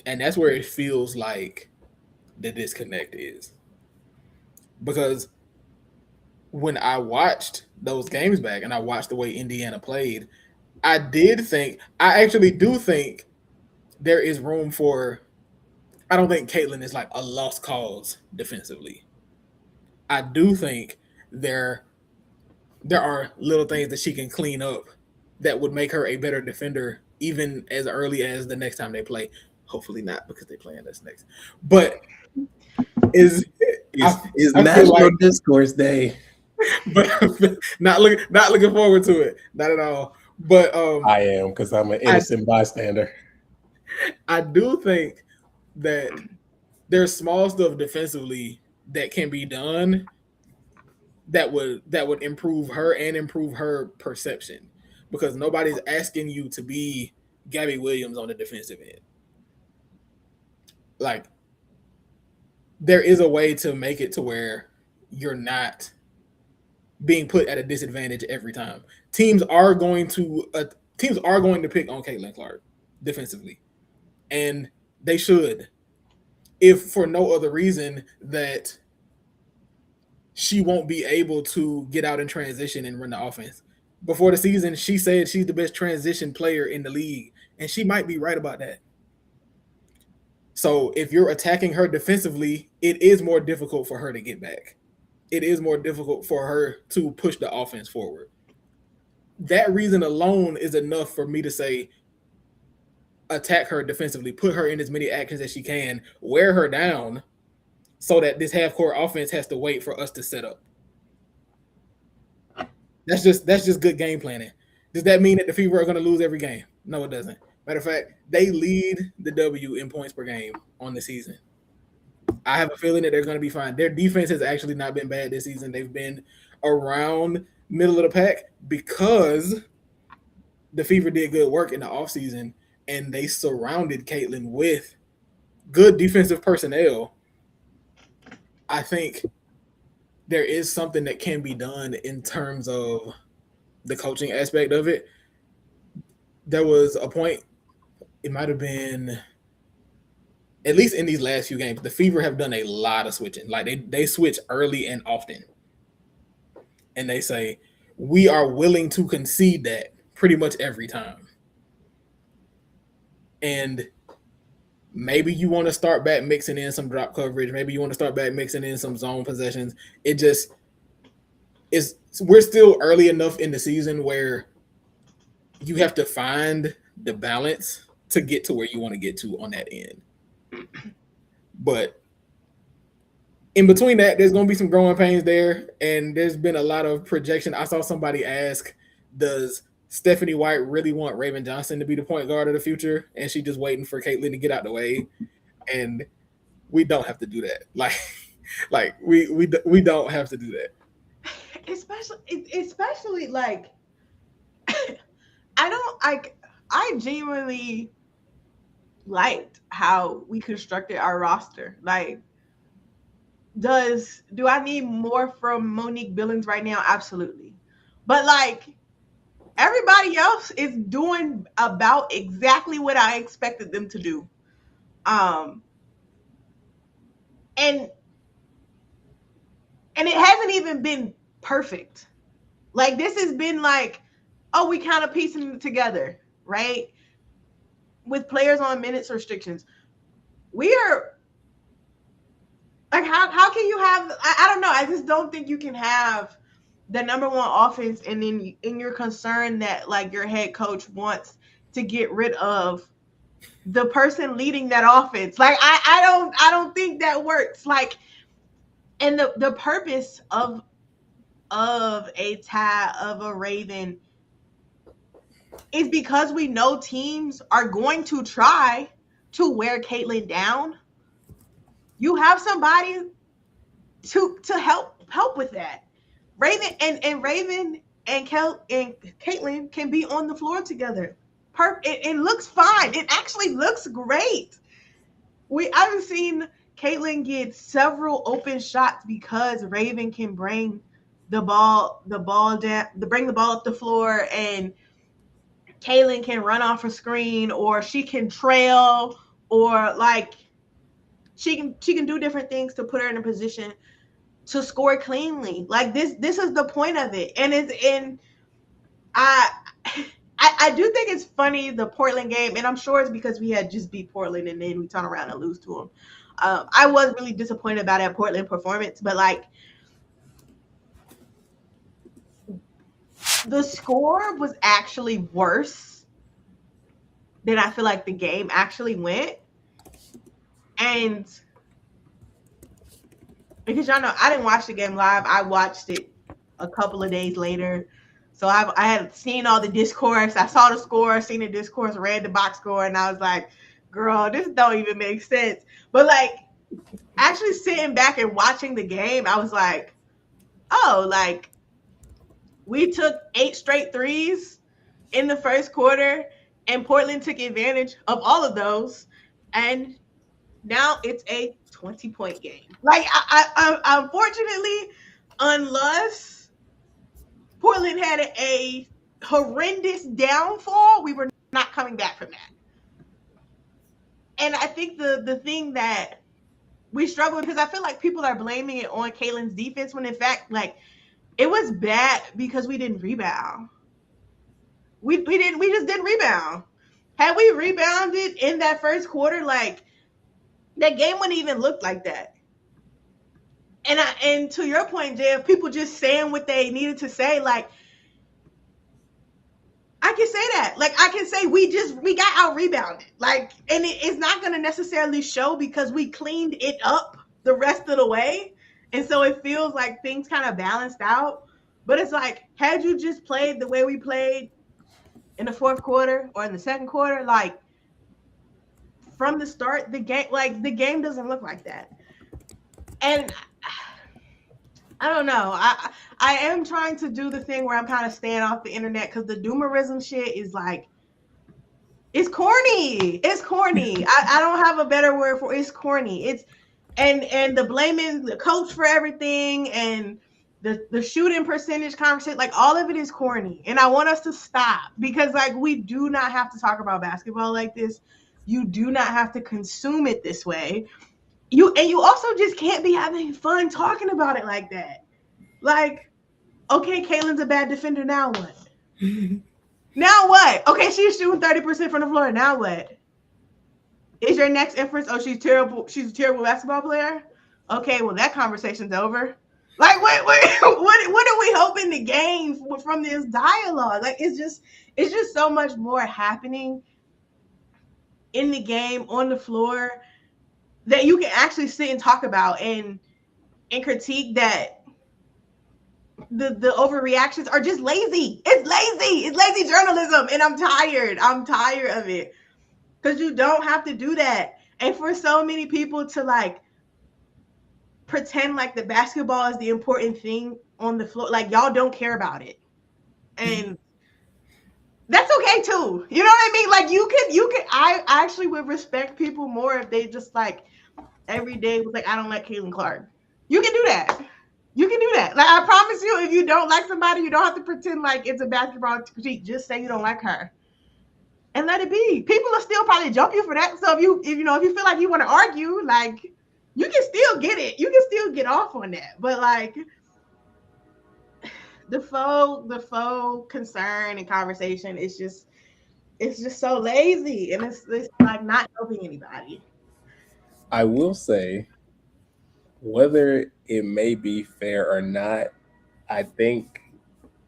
S2: And that's where it feels like the disconnect is. Because when I watched those games back and I watched the way Indiana played, I actually do think there is room for, I don't think Caitlin is like a lost cause defensively. I do think there are little things that she can clean up that would make her a better defender, even as early as the next time they play. Hopefully not, because they play us next. But is
S4: National Discourse Day.
S2: But not looking forward to it. Not at all. But
S4: I am, because I'm an innocent bystander.
S2: I do think that there's small stuff defensively that can be done that would improve her and improve her perception, because nobody's asking you to be Gabby Williams on the defensive end. Like, there is a way to make it to where you're not being put at a disadvantage every time. teams are going to pick on Caitlin Clark defensively, and they should, if for no other reason that she won't be able to get out in transition and run the offense. Before the season, she said she's the best transition player in the league, and she might be right about that. So if you're attacking her defensively, it is more difficult for her to get back. It is more difficult for her to push the offense forward. That reason alone is enough for me to say attack her defensively, put her in as many actions as she can, wear her down so that this half-court offense has to wait for us to set up. That's just good game planning. Does that mean that the Fever are going to lose every game? No, it doesn't. Matter of fact, they lead the W in points per game on the season. I have a feeling that they're going to be fine. Their defense has actually not been bad this season. They've been around middle of the pack because the Fever did good work in the offseason, and they surrounded Caitlin with good defensive personnel. I think there is something that can be done in terms of the coaching aspect of it. There was a point, it might have been, at least in these last few games, the Fever have done a lot of switching. Like they switch early and often. And they say, we are willing to concede that pretty much every time. And maybe you want to start back mixing in some drop coverage. Maybe you want to start back mixing in some zone possessions. It just is. We're still early enough in the season where you have to find the balance to get to where you want to get to on that end. But in between that, there's going to be some growing pains there, and there's been a lot of projection. I saw somebody ask, does Stephanie White really want Raven Johnson to be the point guard of the future? And she's just waiting for Caitlin to get out the way. And we don't have to do that. Like we don't have to do that.
S1: Especially like I genuinely liked how we constructed our roster. Like, do I need more from Monique Billings right now? Absolutely. But like, everybody else is doing about exactly what I expected them to do. And it hasn't even been perfect. Like, this has been like, oh, we kind of piecing it together, right? With players on minutes restrictions. We are like, how can you have, I don't know. I just don't think you can have the number one offense and then you're concerned that like your head coach wants to get rid of the person leading that offense. Like, I don't think that works. Like, and the purpose of a Ty, of a Raven, is because we know teams are going to try to wear Caitlin down. You have somebody to help with that. Raven and Caitlin can be on the floor together. It looks fine. It actually looks great. I've seen Caitlin get several open shots because Raven can bring the ball down, bring the ball up the floor, and Caitlin can run off a screen, or she can trail, or like she can do different things to put her in a position to score cleanly. Like, this is the point of it. And I do think it's funny, the Portland game, and I'm sure it's because we had just beat Portland and then we turn around and lose to them. I was really disappointed about that Portland performance, but like, the score was actually worse than I feel like the game actually went. And because y'all know, I didn't watch the game live. I watched it a couple of days later. So I had seen all the discourse. I saw the score, seen the discourse, read the box score, and I was like, girl, this don't even make sense. But like, actually sitting back and watching the game, I was like, oh, like, we took 8 straight threes in the first quarter, and Portland took advantage of all of those. And now it's a 20-point game. Like, I unfortunately, unless Portland had a horrendous downfall, we were not coming back from that. And I think the thing that we struggle, because I feel like people are blaming it on Kaylin's defense when in fact, like, it was bad because we didn't rebound. We just didn't rebound. Had we rebounded in that first quarter, like, that game wouldn't even look like that. And to your point, Jeff, people just saying what they needed to say, like, I can say that. Like, I can say we got out rebounded. Like, and it's not going to necessarily show because we cleaned it up the rest of the way. And so it feels like things kind of balanced out. But it's like, had you just played the way we played in the fourth quarter or in the second quarter, like, from the start, the game doesn't look like that. And I don't know. I am trying to do the thing where I'm kind of staying off the internet because the doomerism shit is like, it's corny. It's corny. I don't have a better word for it. It's corny. It's and the blaming the coach for everything and the shooting percentage conversation, like, all of it is corny. And I want us to stop because, like, we do not have to talk about basketball like this. You do not have to consume it this way. You also just can't be having fun talking about it like that. Like, okay, Kaylin's a bad defender. Now what? Now what? Okay, she's shooting 30% from the floor. Now what? Is your next inference, oh, she's terrible. She's a terrible basketball player? Okay, well, that conversation's over. Like, what are we hoping to gain from this dialogue? Like, it's just so much more happening in the game, on the floor, that you can actually sit and talk about and critique that the overreactions are just lazy. It's lazy. It's lazy journalism. And I'm tired. I'm tired of it. Because you don't have to do that. And for so many people to, like, pretend like the basketball is the important thing on the floor, like, y'all don't care about it. And that's okay too. You know what I mean? Like, you could I actually would respect people more if they just, like, every day was like, I don't like Caitlin Clark. You can do that. You can do that. Like, I promise you, if you don't like somebody, you don't have to pretend like it's a basketball critique. Just say you don't like her. And let it be. People will still probably jump you for that. So if you feel like you want to argue, like, you can still get it. You can still get off on that. But, like, the faux concern and conversation is just, it's just so lazy, and it's like not helping anybody.
S4: I will say, whether it may be fair or not, I think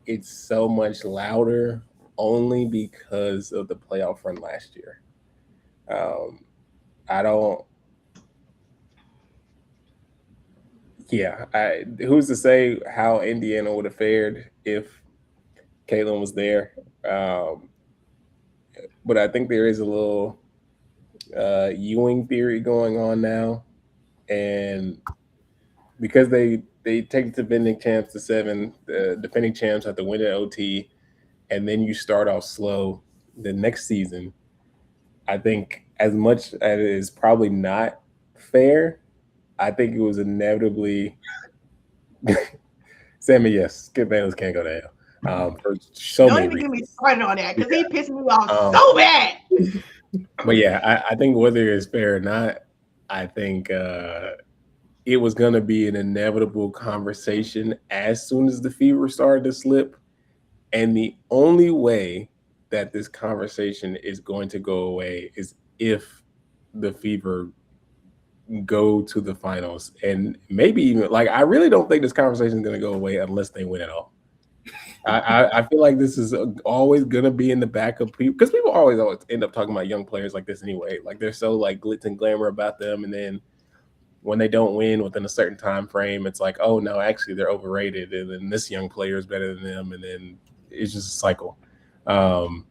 S4: it's so much louder only because of the playoff run last year. Who's to say how Indiana would have fared if Caitlin was there? But I think there is a little Ewing theory going on now, and because they take the defending champs to 7, the defending champs have to win at OT, and then you start off slow the next season. I think as much as it is probably not fair, I think it was inevitably Sammy, yes, Skip Bayless can't go to hell. For so
S1: Don't
S4: many
S1: even
S4: reasons.
S1: get me started on that because he pissed me off so bad.
S4: But yeah, I think whether it's fair or not, I think it was going to be an inevitable conversation as soon as the fever started to slip. And the only way that this conversation is going to go away is if the fever go to the finals. And maybe even, like, I really don't think this conversation is going to go away unless they win it all. I feel like this is always going to be in the back of people, because people always end up talking about young players like this anyway. Like, they're so, like, glitz and glamour about them, and then when they don't win within a certain time frame, it's like, oh no, actually they're overrated, and then this young player is better than them, and then it's just a cycle. The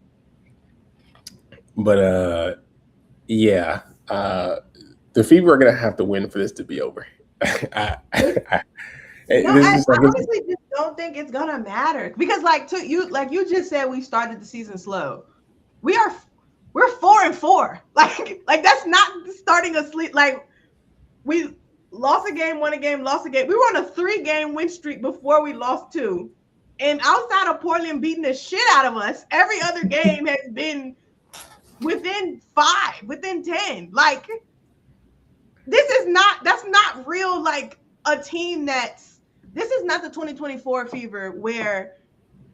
S4: Fever are gonna have to win for this to be over. I
S1: honestly just don't think it's gonna matter, because like you just said, we started the season slow. We're 4-4. Like that's not starting a sleep. Like, we lost a game, won a game, lost a game. We were on a 3-game win streak before we lost 2. And outside of Portland beating the shit out of us, every other game has been within 5, within 10. Like, that's not real, like, a team this is not the 2024 Fever where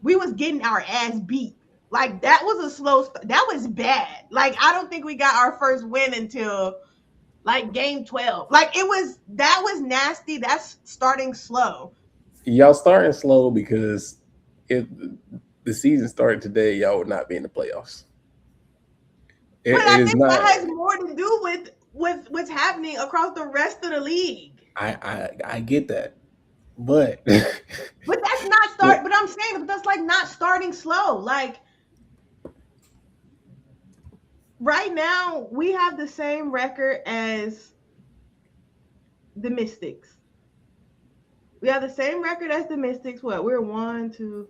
S1: we was getting our ass beat. Like, that was that was bad. Like, I don't think we got our first win until, like, game 12. Like, that was nasty. That's starting slow.
S4: Y'all starting slow because if the season started today, y'all would not be in the playoffs.
S1: But I think that has more to do with what's happening across the rest of the league.
S4: I get that, but
S1: that's not But I'm saying that's like not starting slow. Like, right now we have the same record as the Mystics. We have the same record as the Mystics. What? We're 1, 2.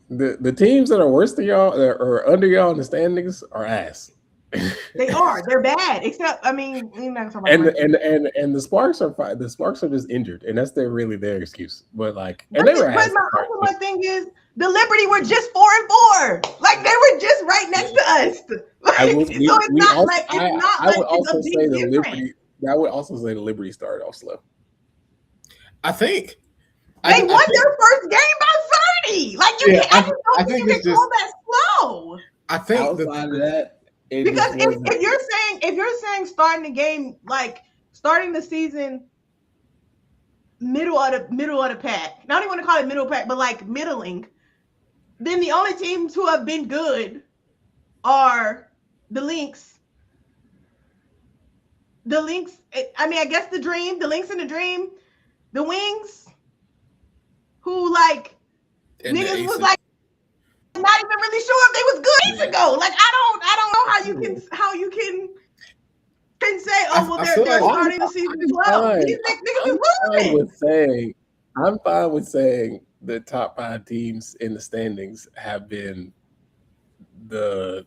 S4: The teams that are worse than y'all or under y'all in the standings are ass.
S1: They are. They're bad. Except, I mean, we're not talking about
S4: and the Sparks are fine. The Sparks are just injured, and that's really their excuse. But like,
S1: but my thing is, the Liberty were just 4-4. Like, they were just right next to us. Like, I
S4: would also say the Liberty started off slow.
S2: I think
S1: they won their first game by 30. Like, you can call that slow.
S2: I think
S4: outside of that,
S1: because if you're saying starting the game, like starting the season middle of the pack, I don't even want to call it middle pack, but like middling, then the only teams who have been good are the Lynx. The Lynx, I mean, I guess the Lynx and the Dream, the Wings, who like and niggas was like not even really sure if they was good weeks ago. Like, I don't know how you can say, oh, well, they're starting the season well. These niggas is losing.
S4: I'm fine with saying the top 5 teams in the standings have been the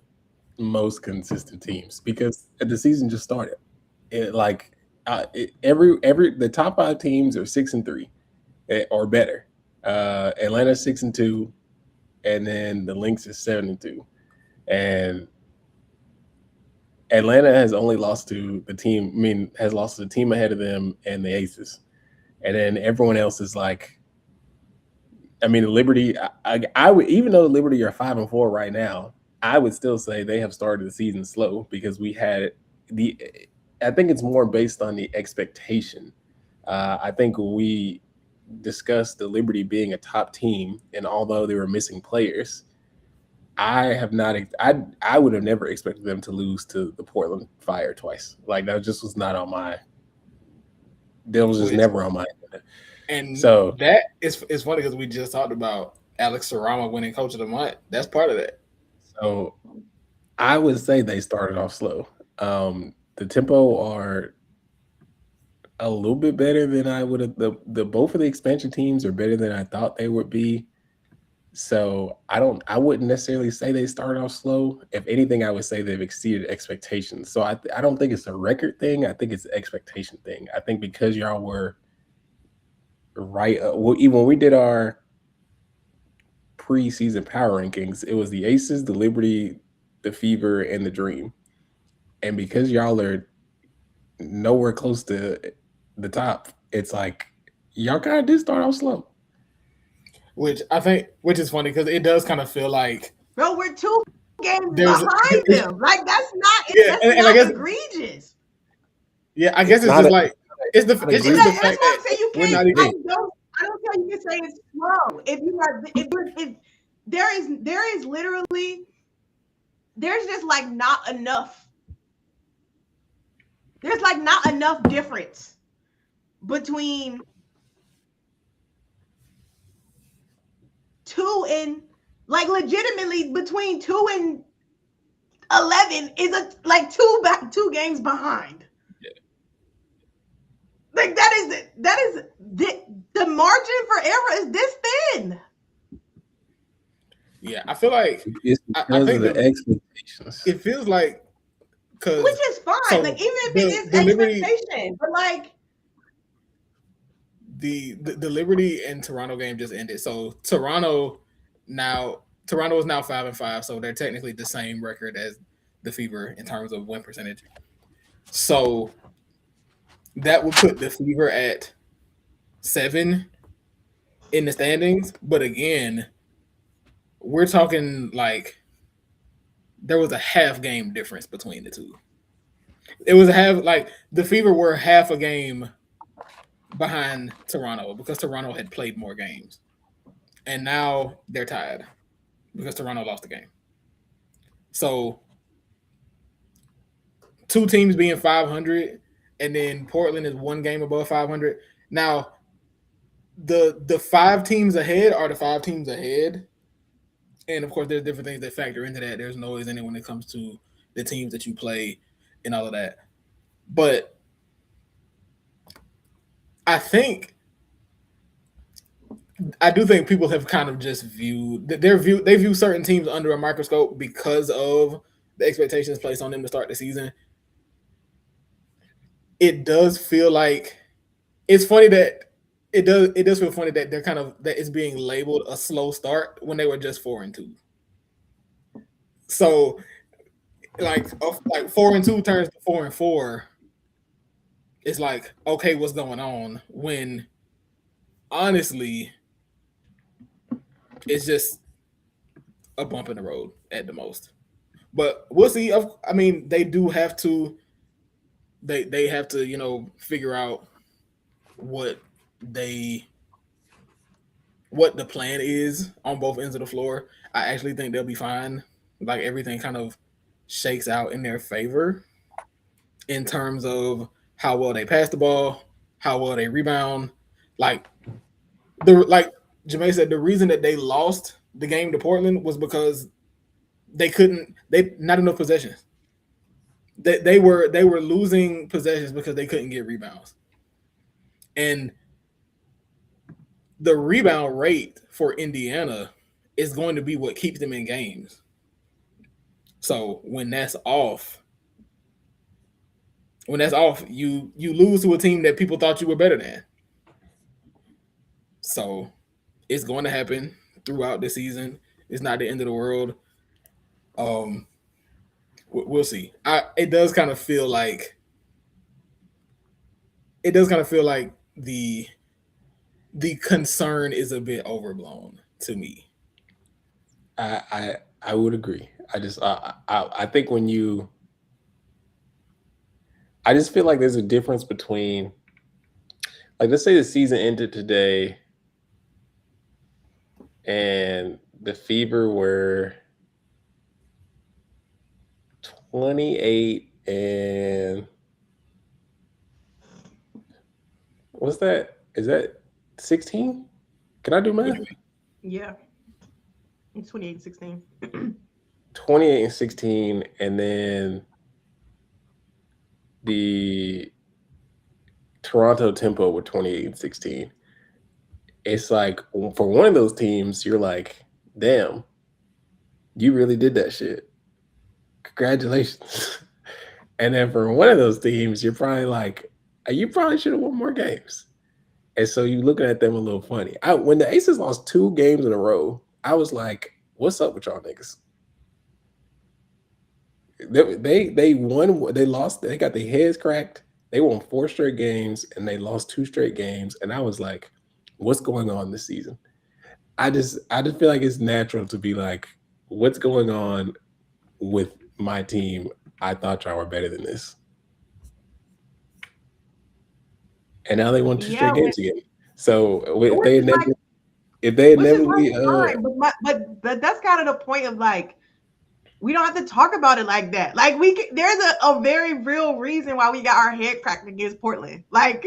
S4: most consistent teams because the season just started. The top 5 teams are 6-3 or better. Atlanta's 6-2. And then the Lynx is 7-2, and Atlanta has only lost to the team. I mean, has lost to the team ahead of them and the Aces, and then everyone else is like. I mean, the Liberty. I would, even though the Liberty are 5-4 right now, I would still say they have started the season slow because we had I think it's more based on the expectation. I think we discussed the Liberty being a top team, and although they were missing players, I would have never expected them to lose to the Portland Fire twice. Like, that just was not on my. That was just never on my.
S2: And so that is funny because we just talked about Alex Sarama winning Coach of the Month. That's part of that.
S4: So I would say they started off slow. The tempo are a little bit better than I would have. The both of the expansion teams are better than I thought they would be. So I wouldn't necessarily say they started off slow. If anything, I would say they've exceeded expectations. So I don't think it's a record thing. I think it's an expectation thing. I think because y'all were right. Even when we did our preseason power rankings, it was the Aces, the Liberty, the Fever, and the Dream. And because y'all are nowhere close to the top, it's like y'all kind of did start off slow.
S2: Which is funny because it does kind of feel like,
S1: bro, we're 2 games behind them. Like, that's not
S2: I guess,
S1: egregious.
S2: Yeah, I guess it's just like it's the fact
S1: that we're not even. I don't think you can say it's slow. If there is literally there's just like not enough. There's like not enough difference between 2 and like legitimately between 2 and 11 is like 2 games behind. Yeah. Like that is the margin for error is this thin.
S2: Yeah, I feel like
S4: it's because of the expectations.
S2: It feels like
S1: which is fine. So like even if it is expectation, but like
S2: the Liberty and Toronto game just ended. So Toronto is now 5-5, so they're technically the same record as the Fever in terms of win percentage. So that would put the Fever at 7 in the standings. But again, we're talking like there was a half game difference between the two. It was the Fever were half a game behind Toronto because Toronto had played more games. And now they're tied because Toronto lost the game. So 2 teams being 500, and then Portland is 1 game above 500. Now, the 5 teams ahead are the 5 teams ahead. And, of course, there's different things that factor into that. There's noise in it when it comes to the teams that you play and all of that. But I do think people have kind of just they view certain teams under a microscope because of the expectations placed on them to start the season. It does feel like it's funny that it does feel funny that they're kind of that it's being labeled a slow start when they were just 4-2. So like 4-2 turns to 4-4. It's like, okay, what's going on? When honestly, it's just a bump in the road at the most. But we'll see. I mean, they do have to. They have to, figure out what the plan is on both ends of the floor. I actually think they'll be fine. Like everything kind of shakes out in their favor in terms of how well they pass the ball, how well they rebound. Like Jamae said, the reason that they lost the game to Portland was because they not enough possessions. They were losing possessions because they couldn't get rebounds. And the rebound rate for Indiana is going to be what keeps them in games. So when that's off, you lose to a team that people thought you were better than. So it's going to happen throughout the season. It's not the end of the world. We'll see. It does kind of feel like the concern is a bit overblown to me.
S4: I would agree. I think I just feel like there's a difference between, like, let's say the season ended today and the Fever were 28 and what's that? Is that 16? Can I do math?
S1: Yeah. It's 28-16.
S4: 28-16, and then the Toronto Tempo were 28-16. It's like for one of those teams, you're like, damn, you really did that shit. Congratulations. And then for one of those teams, you're probably like, you probably should have won more games. And so you're looking at them a little funny. When the Aces lost 2 games in a row, I was like, what's up with y'all niggas? They won, they lost, they got their heads cracked. They won 4 straight games and they lost 2 straight games. And I was like, what's going on this season? I just feel like it's natural to be like, what's going on with my team? I thought y'all were better than this. And now they won 2 straight games again. So if they inevitably
S1: but that's kind of the point of like, we don't have to talk about it like that. Like there's a very real reason why we got our head cracked against Portland. Like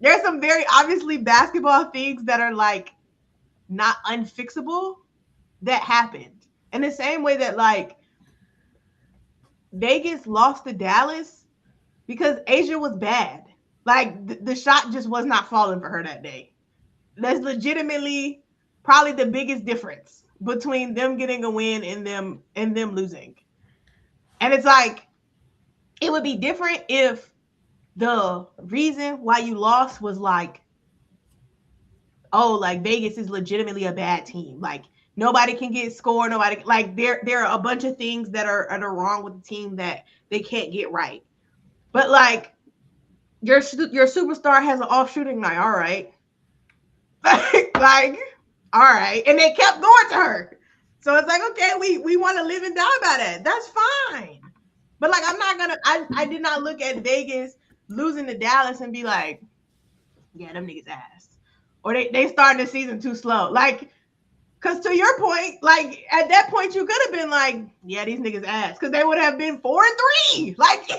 S1: there's some very obviously basketball things that are like not unfixable that happened. In the same way that like Vegas lost to Dallas because Asia was bad. Like the shot just was not falling for her that day. That's legitimately probably the biggest difference between them getting a win and them losing. And it's like, it would be different if the reason why you lost was like oh, like Vegas is legitimately a bad team. Like nobody can get score. Nobody like there are a bunch of things that are wrong with the team that they can't get right. But like your superstar has an off shooting night. All right. like, all right. And they kept going to her. So it's like, okay, we want to live and die by that. That's fine. But like, I'm not gonna. I did not look at Vegas losing to Dallas and be like, yeah, them niggas ass, or they started the season too slow. Like, cause to your point, like at that point you could have been like, yeah, these niggas ass, because they would have been 4-3. Like,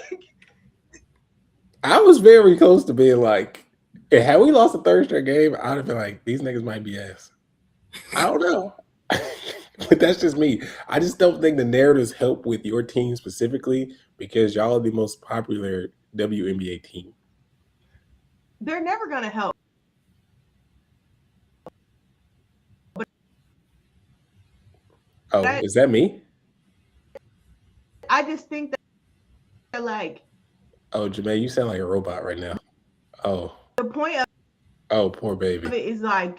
S4: I was very close to being like, had we lost a third straight game, I'd have been like, these niggas might be ass. I don't know. But that's just me. I just don't think the narratives help with your team specifically because y'all are the most popular WNBA team.
S1: They're never going to help.
S4: Oh, is that me?
S1: I just think that they're like...
S4: Oh, Jamae, you sound like a robot right now. Oh.
S1: The point of...
S4: Oh, poor baby.
S1: It is like...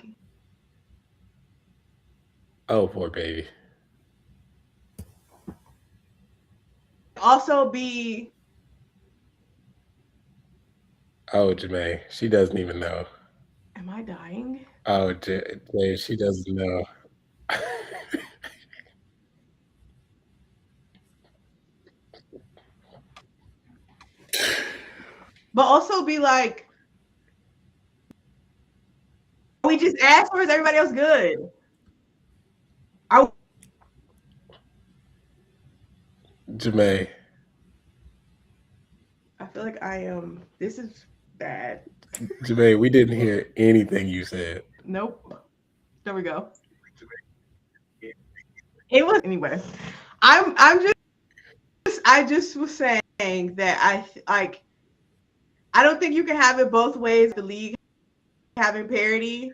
S4: Oh, poor baby.
S1: Also be...
S4: Oh, Jamae, she doesn't even know.
S1: Am I dying?
S4: Oh, Jay, she doesn't know.
S1: But also be like, we just asked for, is everybody else good?
S4: Jamae.
S1: I feel like I am. This is bad.
S4: Jamae, we didn't hear anything you said.
S1: Nope. There we go. It was anyway. I just was saying that I don't think you can have it both ways. The league having parity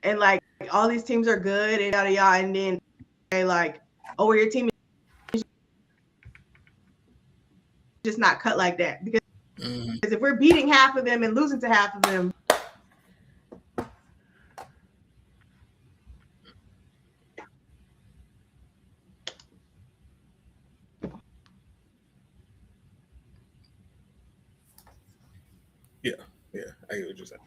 S1: and like all these teams are good and yada yada, and then they like, oh, well, your team is just not cut like that, because if we're beating half of them and losing to half of them,
S2: yeah, I get what you're saying.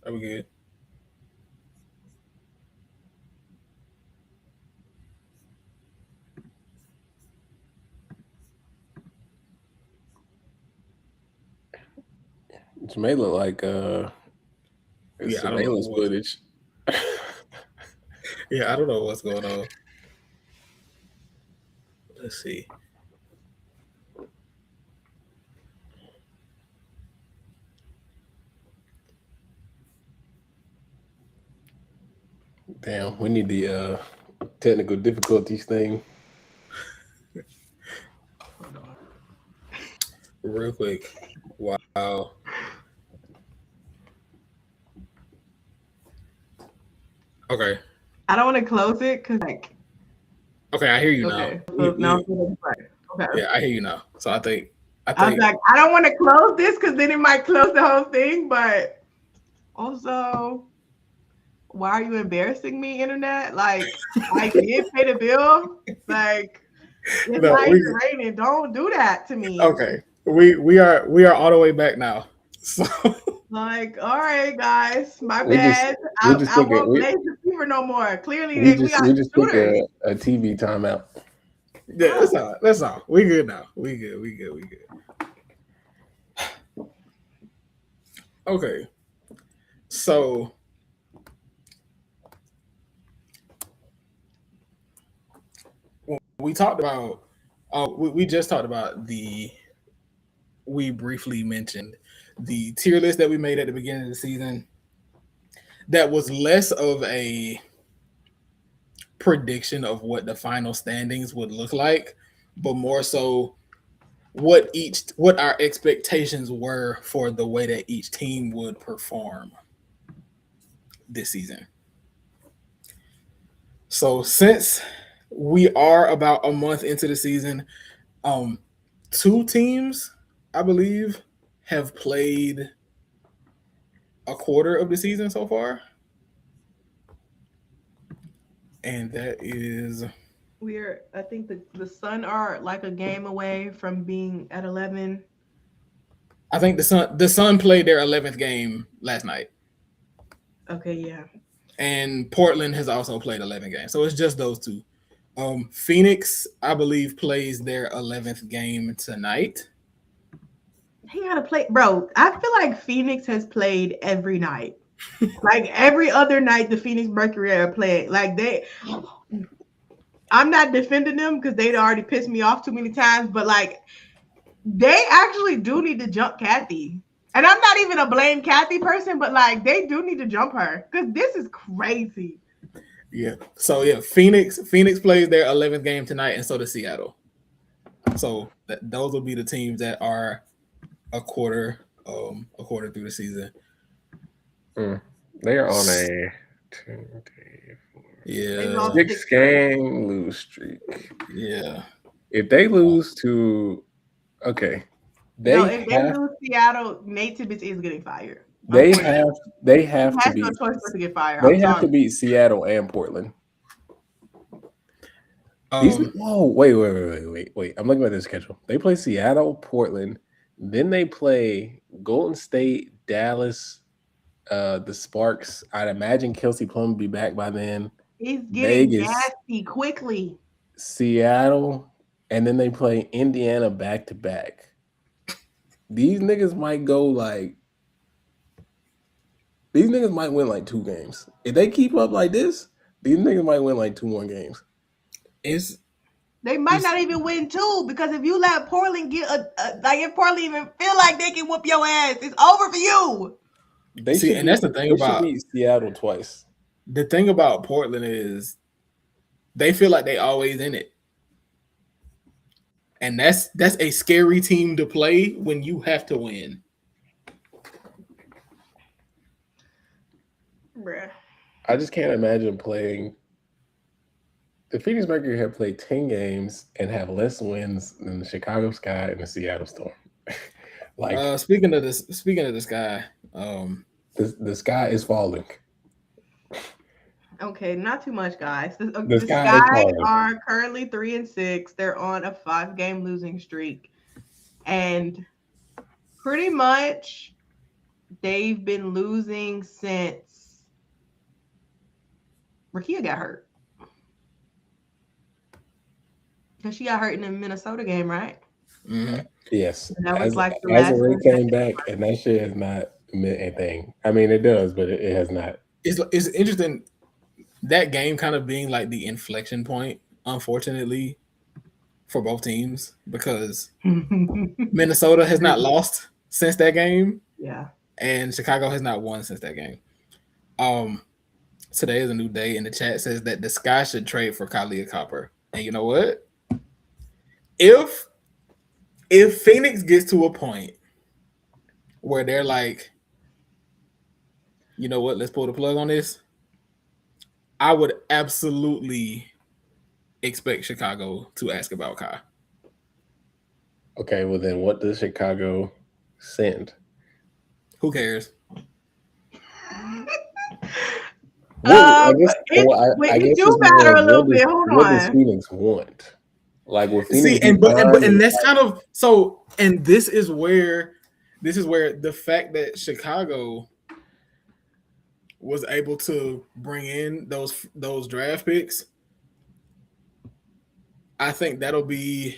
S2: Are we good?
S4: Jamae look like it's surveillance footage.
S2: Yeah, I don't know what's going on. Let's see.
S4: Damn, we need the technical difficulties thing.
S2: Real quick. Wow. Okay.
S1: I don't want to close it because like.
S2: Okay, I hear you
S1: okay.
S2: now.
S1: So now okay.
S2: Yeah, I hear you now. So I think
S1: I was like, I don't want to close this because then it might close the whole thing. But also, why are you embarrassing me, internet? Like, I did pay the bill. Like, it's not even raining. Don't do that to me.
S2: Okay, we are all the way back now. So.
S1: Like, all right, guys, my bad. I won't blaze the fever no more. Clearly, we just took
S4: a TV timeout.
S2: Yeah, that's all. We good now. We good. Okay, so we talked about. We just talked about we briefly mentioned the tier list that we made at the beginning of the season. That was less of a prediction of what the final standings would look like, but more so what our expectations were for the way that each team would perform this season. So since we are about a month into the season, two teams, I believe, have played a quarter of the season so far. And that is
S1: I think the Sun are like a game away from being at 11.
S2: I think the Sun played their 11th game last night.
S1: Okay, yeah.
S2: And Portland has also played 11 games. So it's just those two. Phoenix, I believe, plays their 11th game tonight.
S1: He gotta play, bro. I feel like Phoenix has played every night. Like every other night, the Phoenix Mercury are playing. Like I'm not defending them because they'd already pissed me off too many times, but like they actually do need to jump Kathy. And I'm not even a blame Kathy person, but like they do need to jump her because this is crazy.
S2: Yeah. So yeah, Phoenix plays their 11th game tonight, and so does Seattle. So those will be the teams that are a quarter through the season.
S4: They are on a 2, 3, 4,
S2: yeah
S4: 6-game lose streak.
S2: Yeah.
S4: If they lose to
S1: if they lose Seattle, Nate Tibbetts is getting fired.
S4: They have to beat
S1: no choice but to get fired.
S4: They have to beat Seattle and Portland. Wait. I'm looking at their schedule. They play Seattle, Portland, then they play Golden State, Dallas, the Sparks. I'd imagine Kelsey Plum will be back by then.
S1: He's getting nasty quickly.
S4: Seattle, and then they play Indiana back to back. These niggas might win like 2 games. If they keep up like this, these niggas might win like 2 more games.
S1: They might not even win 2 because if you let Portland get if Portland even feel like they can whoop your ass, it's over for you.
S2: That's the thing about
S4: beat Seattle twice.
S2: The thing about Portland is they feel like they always in it. And that's a scary team to play when you have to win.
S1: Bruh.
S4: I just can't imagine playing. The Phoenix Mercury have played 10 games and have less wins than the Chicago Sky and the Seattle Storm.
S2: Speaking of the Sky,
S4: the Sky is falling.
S1: Okay, not too much, guys. The Sky are currently 3-6. They're on a 5-game losing streak, and pretty much they've been losing since Rakia got hurt. Because she got hurt in the Minnesota game, right?
S2: Mm-hmm.
S4: Yes.
S1: That was
S4: as Ray came back, and that shit has not meant anything. I mean, it does, but it has not.
S2: It's interesting. That game kind of being like the inflection point, unfortunately, for both teams because Minnesota has not lost since that game.
S1: Yeah.
S2: And Chicago has not won since that game. Today is a new day, and the chat says that the Sky should trade for Kamilla Cardoso. And you know what? If Phoenix gets to a point where they're like, you know what, let's pull the plug on this, I would absolutely expect Chicago to ask about Kai.
S4: Okay, well then what does Chicago send?
S2: Who cares?
S1: It do matter a little bit. Hold on.
S4: What does Phoenix want? Like with Phoenix,
S2: and that's kind of so. And this is where the fact that Chicago was able to bring in those draft picks, I think that'll be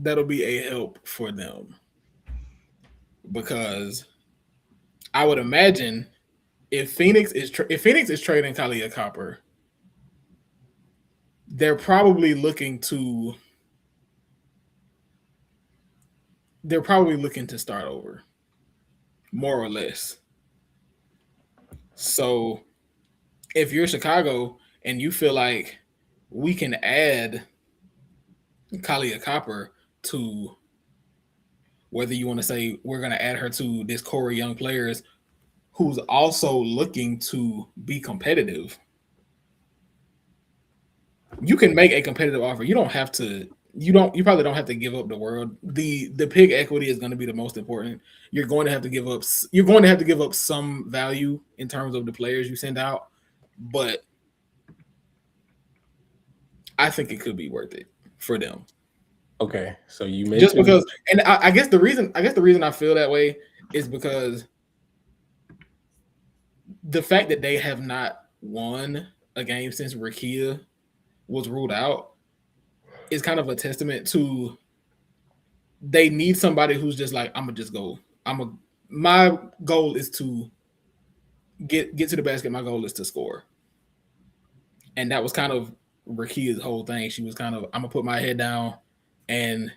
S2: a help for them, because I would imagine if Phoenix is trading Kamilla Cardoso, they're probably looking to start over, more or less. So if you're Chicago and you feel like we can add Kalia Copper to whether you want to say we're going to add her to this core of young players who's also looking to be competitive. You can make a competitive offer. You don't have to. You probably don't have to give up the world. The pick equity is going to be the most important. You're going to have to give up. You're going to have to give up some value in terms of the players you send out, but I think it could be worth it for them.
S4: Okay, so you mentioned
S2: Just because, and I guess the reason I feel that way is because the fact that they have not won a game since Rakia was ruled out is kind of a testament to they need somebody who's just like, I'm gonna just go. My goal is to get to the basket. My goal is to score, and that was kind of Rakia's whole thing. She was kind of, I'm gonna put my head down, and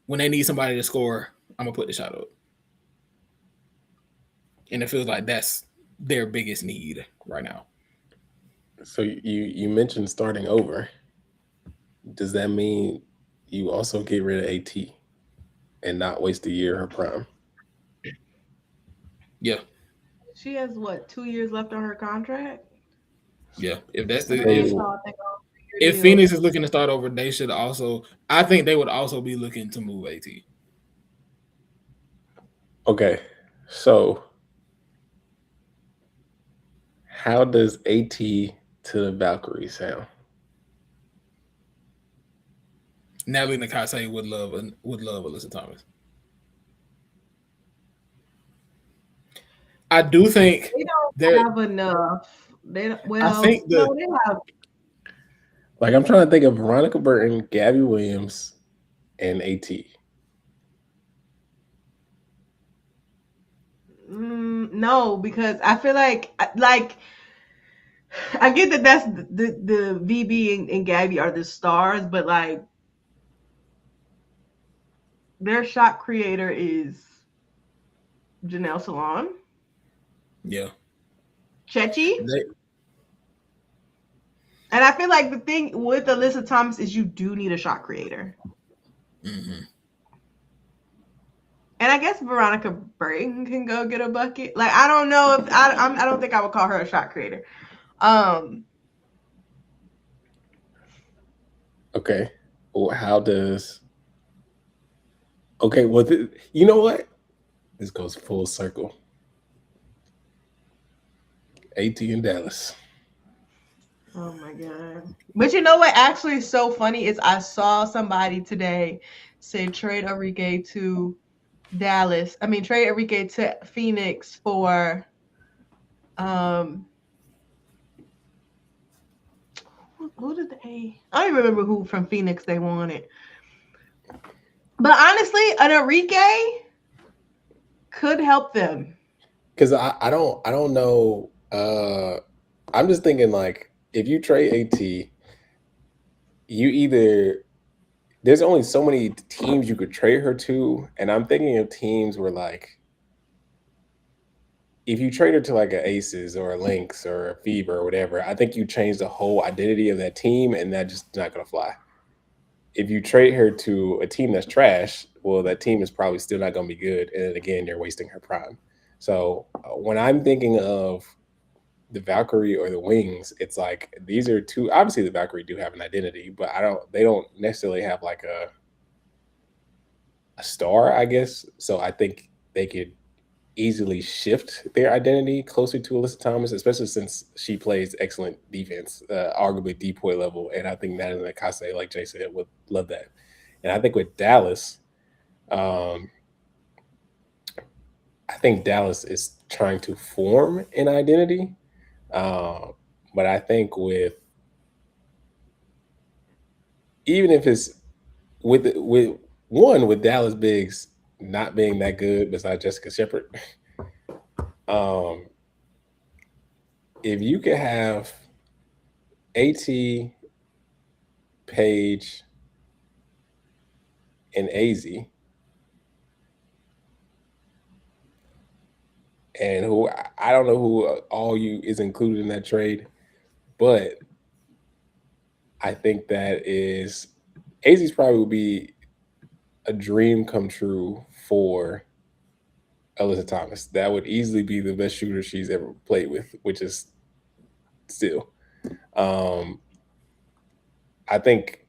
S2: when they need somebody to score, I'm gonna put the shot up. And it feels like that's their biggest need right now.
S4: So you mentioned starting over. Does that mean you also get rid of AT and not waste a year of her prime?
S2: Yeah.
S1: She has what, 2 years left on her contract?
S2: Yeah. If that's if Phoenix is looking to start over, they should also. I think they would also be looking to move AT.
S4: Okay, so how does AT to the Valkyrie sound?
S2: Natalie Nakase would love Alyssa Thomas. I do think
S1: they don't have enough. They don't, well,
S2: I think
S1: no, they have.
S4: Like, I'm trying to think of Veronica Burton, Gabby Williams, and AT.
S1: No, because I feel like I get that that's the VB and Gabby are the stars, but like their shot creator is Janelle Salon.
S2: Yeah.
S1: Chechi. And I feel like the thing with Alyssa Thomas is you do need a shot creator.
S2: Mm-hmm.
S1: And I guess Veronica Burton can go get a bucket. Like, I don't know if I don't think I would call her a shot creator.
S4: Okay. Well, how does? Okay. Well, you know what? This goes full circle. AT in Dallas.
S1: Oh my god! But you know what? Actually, is so funny is I saw somebody today say trade Enrique to Dallas. I mean, trade Enrique to Phoenix for who did they? I don't even remember who from Phoenix they wanted. But honestly, an Enrique could help them.
S4: Because I don't know. I'm just thinking, like, if you trade AT, you either there's only so many teams you could trade her to, and I'm thinking of teams where, like, if you trade her to like an Aces or a Lynx or a Fever or whatever, I think you change the whole identity of that team, and that's just not going to fly. If you trade her to a team that's trash, well, that team is probably still not going to be good, and then again, you're wasting her prime. So when I'm thinking of the Valkyrie or the Wings, it's like these are two. Obviously, the Valkyrie do have an identity, but they don't necessarily have like a star, I guess. So I think they could easily shift their identity closer to Alyssa Thomas, especially since she plays excellent defense, arguably depoy level. And I think Natalie Nakase, like Jay said, would love that. And I think with Dallas, I think Dallas is trying to form an identity. But I think even if it's with Dallas bigs not being that good besides Jessica Shepard, if you could have AT, Paige, and AZ, and who I don't know who all you is included in that trade, but I think that is AZ's probably would be a dream come true for Alyssa Thomas. That would easily be the best shooter she's ever played with, which is still. I think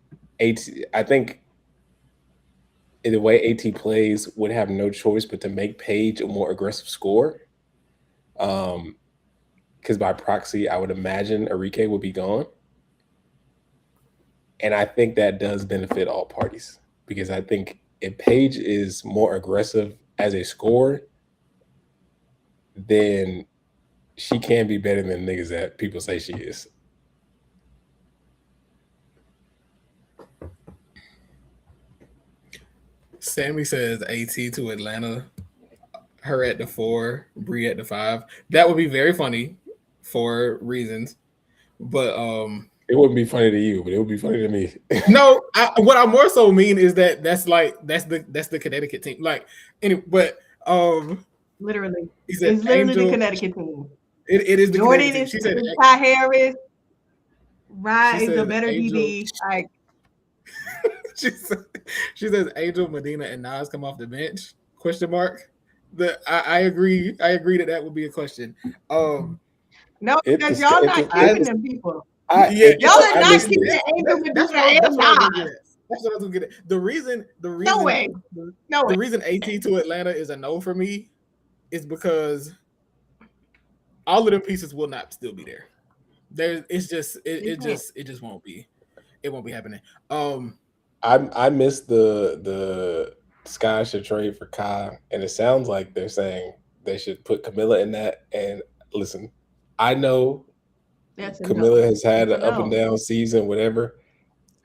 S4: the way AT plays would have no choice but to make Paige a more aggressive scorer. Because by proxy, I would imagine Arike would be gone. And I think that does benefit all parties. Because I think if Paige is more aggressive as a scorer, then she can be better than niggas that people say she is.
S2: Sammy says AT to Atlanta, her at the 4, Bree at the 5. That would be very funny for reasons, but
S4: it wouldn't be funny to you, but it would be funny to me.
S2: No, what I more so mean is that that's the Connecticut team. Like, but
S1: literally,
S2: it's
S1: literally the Connecticut team.
S2: It is the
S1: Jordan is Ty Harris. Ryan is a better DB. Like,
S2: she says Angel, Medina, and Nas come off the bench? Question mark. I agree. I agree that would be a question.
S1: No, because y'all not keeping them people. Y'all are not keeping Angel, Medina, and Nas.
S2: That's what I was gonna get at. The reason
S1: No way.
S2: The reason AT to Atlanta is a no for me is because all of them pieces will not still be there. It just won't be. It won't be happening.
S4: I missed the Sky should trade for Kai, and it sounds like they're saying they should put Kamilla in that. And listen, I know Kamilla has had an up and down season, whatever.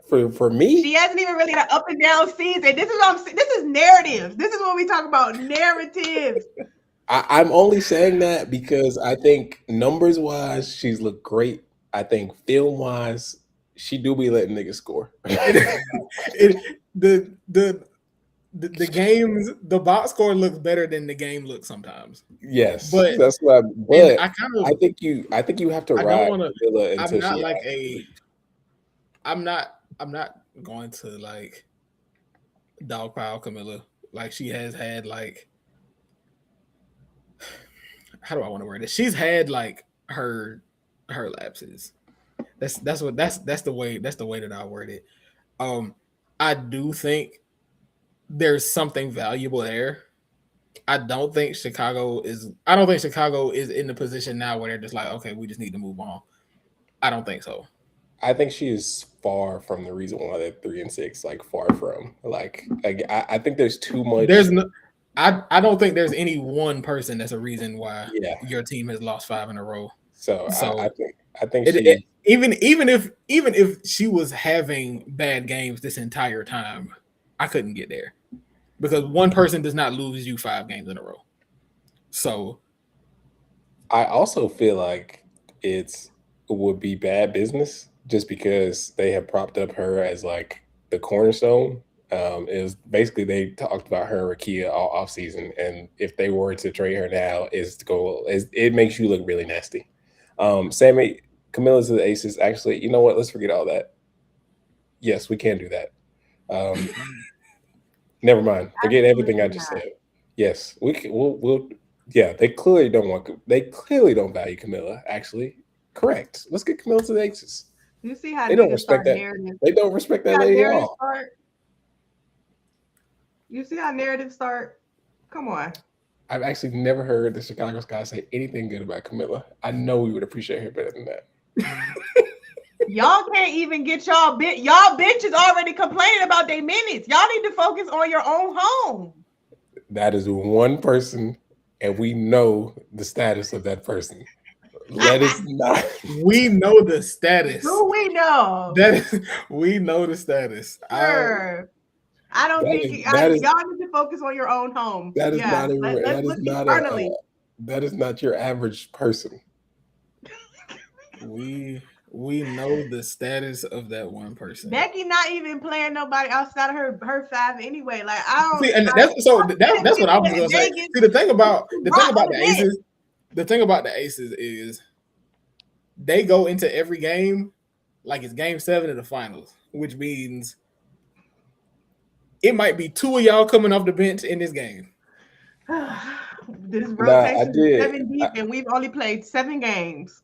S4: For me,
S1: she hasn't even really had an up and down season. This is what I'm saying. This is narratives. This is what we talk about, narratives.
S4: I'm only saying that because I think numbers wise, she's looked great. I think film wise, she do be letting niggas score.
S2: The games, the box score looks better than the game looks sometimes.
S4: Yes,
S2: but
S4: that's what. But I think you have to ride Kamilla until
S2: I'm not
S4: she
S2: like a. I'm not going to like dogpile Kamilla. Like she has had like. How do I want to word it? She's had like her lapses. That's the way that I word it. I do think there's something valuable there. I don't think Chicago is in the position now where they're just like, okay, we just need to move on. I don't think so.
S4: I think she is far from the reason why they're 3-6. Like far from. Like I think there's too much.
S2: There's no. I don't think there's any one person that's a reason why your team has lost 5 in a row.
S4: So I think
S2: even if she was having bad games this entire time, I couldn't get there because one person does not lose you 5 games in a row. So
S4: I also feel like it would be bad business just because they have propped up her as like the cornerstone. It was basically they talked about her and Rakia all off season, and if they were to trade her now, it makes you look really nasty. Sammy, Kamilla to the Aces. Actually, you know what? Let's forget all that. Yes, we can do that. Never mind. Forget everything I just said. Yes, we'll. Yeah, they clearly don't value Kamilla. Actually, correct. Let's get Kamilla to the Aces.
S1: You see how
S4: they don't respect that. They don't respect that lady at all.
S1: You see how narratives start? Come on.
S4: I've actually never heard the Chicago Sky say anything good about Kamilla. I know we would appreciate her better than that.
S1: Y'all can't even get y'all bitches already complaining about their minutes. Y'all need to focus on your own home.
S4: That is one person, and we know the status of that person. Let us not.
S2: We know the status.
S1: Who we know?
S2: We know the status.
S1: Sure. I don't think y'all need to focus on your own home.
S4: That is not your average person.
S2: We know the status of that one person.
S1: Becky not even playing nobody outside of her 5 anyway. Like I don't
S2: see, and that's what I was gonna say. See, the thing about the Aces is they go into every game like it's game 7 of the finals, which means it might be 2 of y'all coming off the bench in this game.
S1: This rotation is 7 deep, and we've only played 7 games.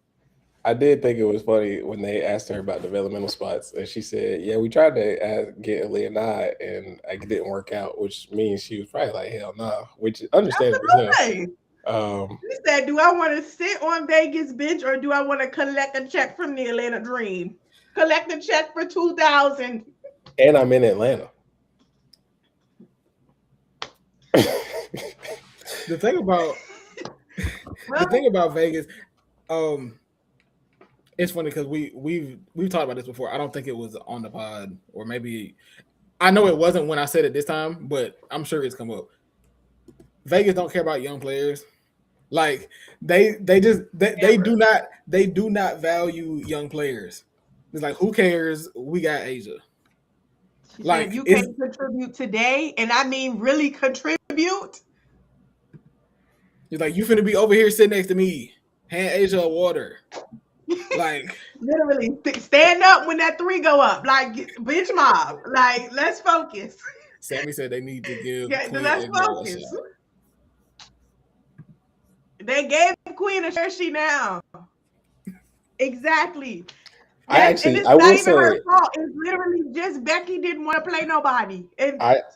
S4: I did think it was funny when they asked her about developmental spots, and she said, "Yeah, we tried to get Leonard, and it didn't work out," which means she was probably like, "Hell no," nah, which is understandable.
S1: She said, "Do I want to sit on Vegas bench, or do I want to collect a check from the Atlanta Dream? Collect a check for $2,000."
S4: And I'm in Atlanta.
S2: The thing about Vegas, it's funny because we've talked about this before. I don't think it was on the pod, or maybe I know it wasn't when I said it this time, but I'm sure it's come up. Vegas don't care about young players. Like they do not value young players. It's like, who cares? We got Asia.
S1: Like, you can contribute today, and I mean really contribute.
S2: It's like, you finna be over here sitting next to me, hand Asia a water. Like,
S1: literally stand up when that 3 go up. Like, bench mob. Like, let's focus.
S2: Sammy said they need to give Queen
S1: let's focus. A shot. They gave Queen a jersey now. Exactly. It's not even her fault. It's literally just Becky didn't want to play nobody.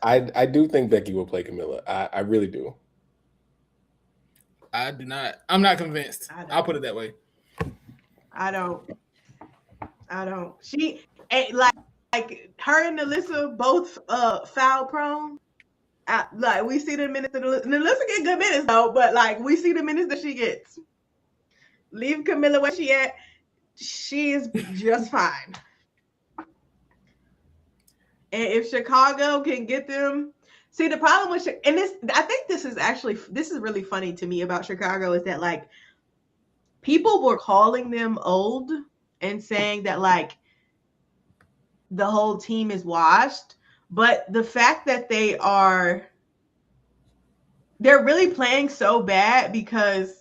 S4: I do think Becky will play Kamilla. I really do.
S2: I do not. I'm not convinced. I'll put it that way.
S1: I don't. She like her and Alyssa both foul prone. Like, we see the minutes that Alyssa get good minutes though, but like, we see the minutes that she gets. Leave Kamilla where she at. She is just fine. And if Chicago can get them, see, the problem with and this, I think this is really funny to me about Chicago, is that like, people were calling them old and saying that like the whole team is washed, but the fact that they're really playing so bad, because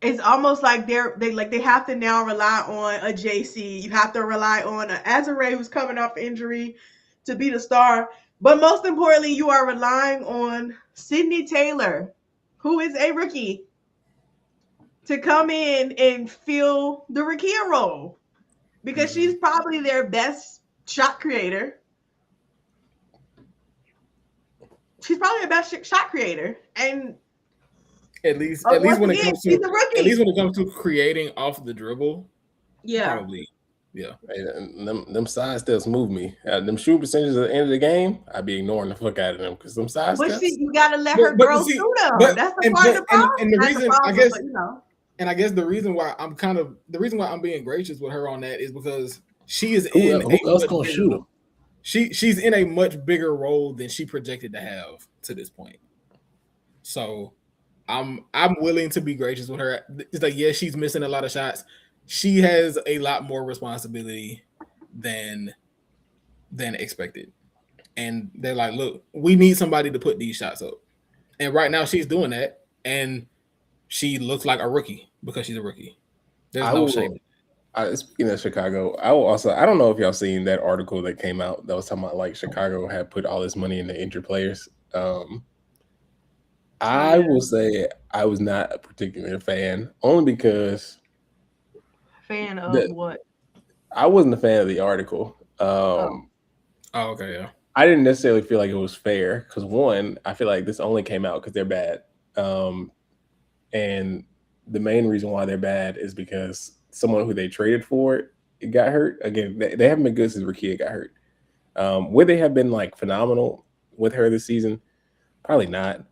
S1: it's almost like they have to now rely on a JC. You have to rely on an Azare who's coming off injury to be the star. But most importantly, you are relying on Sydney Taylor, who is a rookie, to come in and fill the Rakia role, because she's probably their best shot creator. She's probably the best shot creator, and
S2: at least when it comes to creating off the dribble, probably, yeah.
S4: Hey, them side steps move me. Them shooting percentages at the end of the game, I'd be ignoring the fuck out of them, because them side steps.
S1: But see, you gotta let her grow through them. That's the part of the problem.
S2: And the reason, I guess, and I guess the reason why I'm being gracious with her on that is because she is she's in a much bigger role than she projected to have to this point. So I'm willing to be gracious with her. It's like, yeah, she's missing a lot of shots. She has a lot more responsibility than expected. And they're like, look, we need somebody to put these shots up. And right now she's doing that. And she looks like a rookie because she's a rookie. There's no shame.
S4: Speaking of Chicago, I don't know if y'all seen that article that came out that was talking about like Chicago had put all this money into injured players. I will say I was not a particular fan, only because
S1: what?
S4: I wasn't a fan of the article.
S2: Okay, yeah.
S4: I didn't necessarily feel like it was fair, because one, I feel like this only came out because they're bad. And the main reason why they're bad is because someone who they traded for it got hurt. Again, they haven't been good since Rakia got hurt. Would they have been like phenomenal with her this season? Probably not.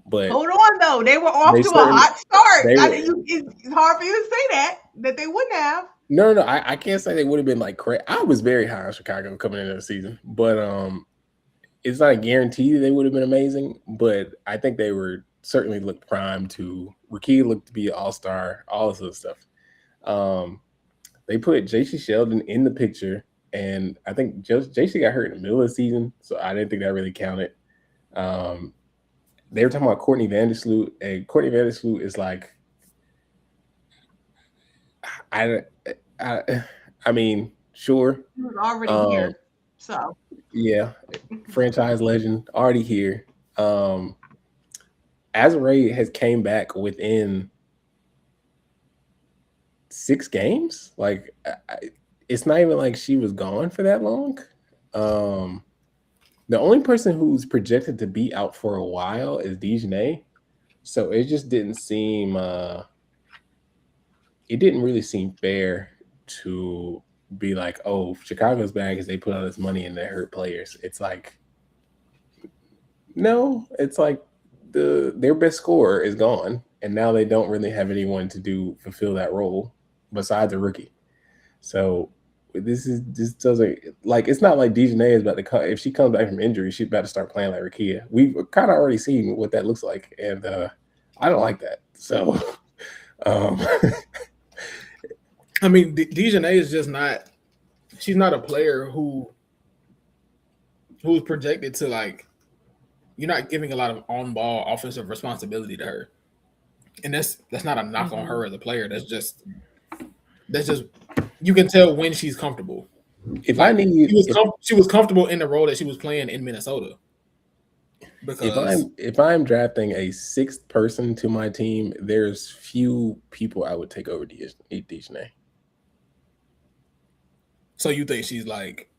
S4: But
S1: hold on, though, they were off to a hot start. It's hard for you to say that they wouldn't have.
S4: No, I can't say they would have been like crazy. I was very high on Chicago coming into the season, but it's not a guarantee that they would have been amazing. But I think they were certainly looked primed to. Rakia looked to be an all-star, all this other stuff. They put JC Sheldon in the picture, and I think JC got hurt in the middle of the season, so I didn't think that really counted. They were talking about Courtney Vandersloot, and Courtney Vandersloot is like, I mean, sure.
S1: He was already here, so.
S4: Yeah, franchise legend already here. Azrae has came back within 6 games. Like, it's not even like she was gone for that long. The only person who's projected to be out for a while is Dejanay. So it just didn't seem it didn't really seem fair to be like, oh, Chicago's bad because they put all this money and they hurt players. It's like, no, it's like their best scorer is gone, and now they don't really have anyone to fulfill that role besides a rookie. So this doesn't, like, it's not like Dejanay is about to come. If she comes back from injury, she's about to start playing like Rakia. We've kind of already seen what that looks like, and I don't like that. So,
S2: I mean, Dejanay is just not. She's not a player who's projected to, like. You're not giving a lot of on-ball offensive responsibility to her, and that's not a knock on her as a player. That's just you can tell when she's comfortable.
S4: If like,
S2: she was comfortable in the role that she was playing in Minnesota.
S4: Because if I'm drafting a 6th person to my team, there's few people I would take over Dejanay.
S2: So you think she's like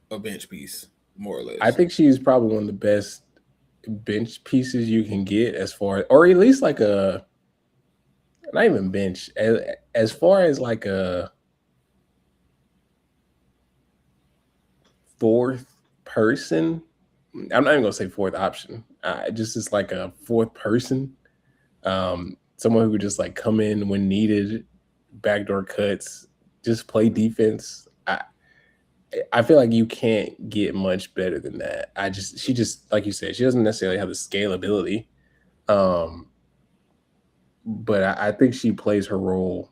S2: a bench piece, more or less?
S4: I think she's probably one of the best bench pieces you can get, as far, or at least like a, not even bench, as far as like a 4th person. I'm not even gonna say 4th option. Just as like a 4th person, someone who could just like come in when needed, backdoor cuts, just play defense. I feel like you can't get much better than that. She just like you said, she doesn't necessarily have the scalability, but I think she plays her role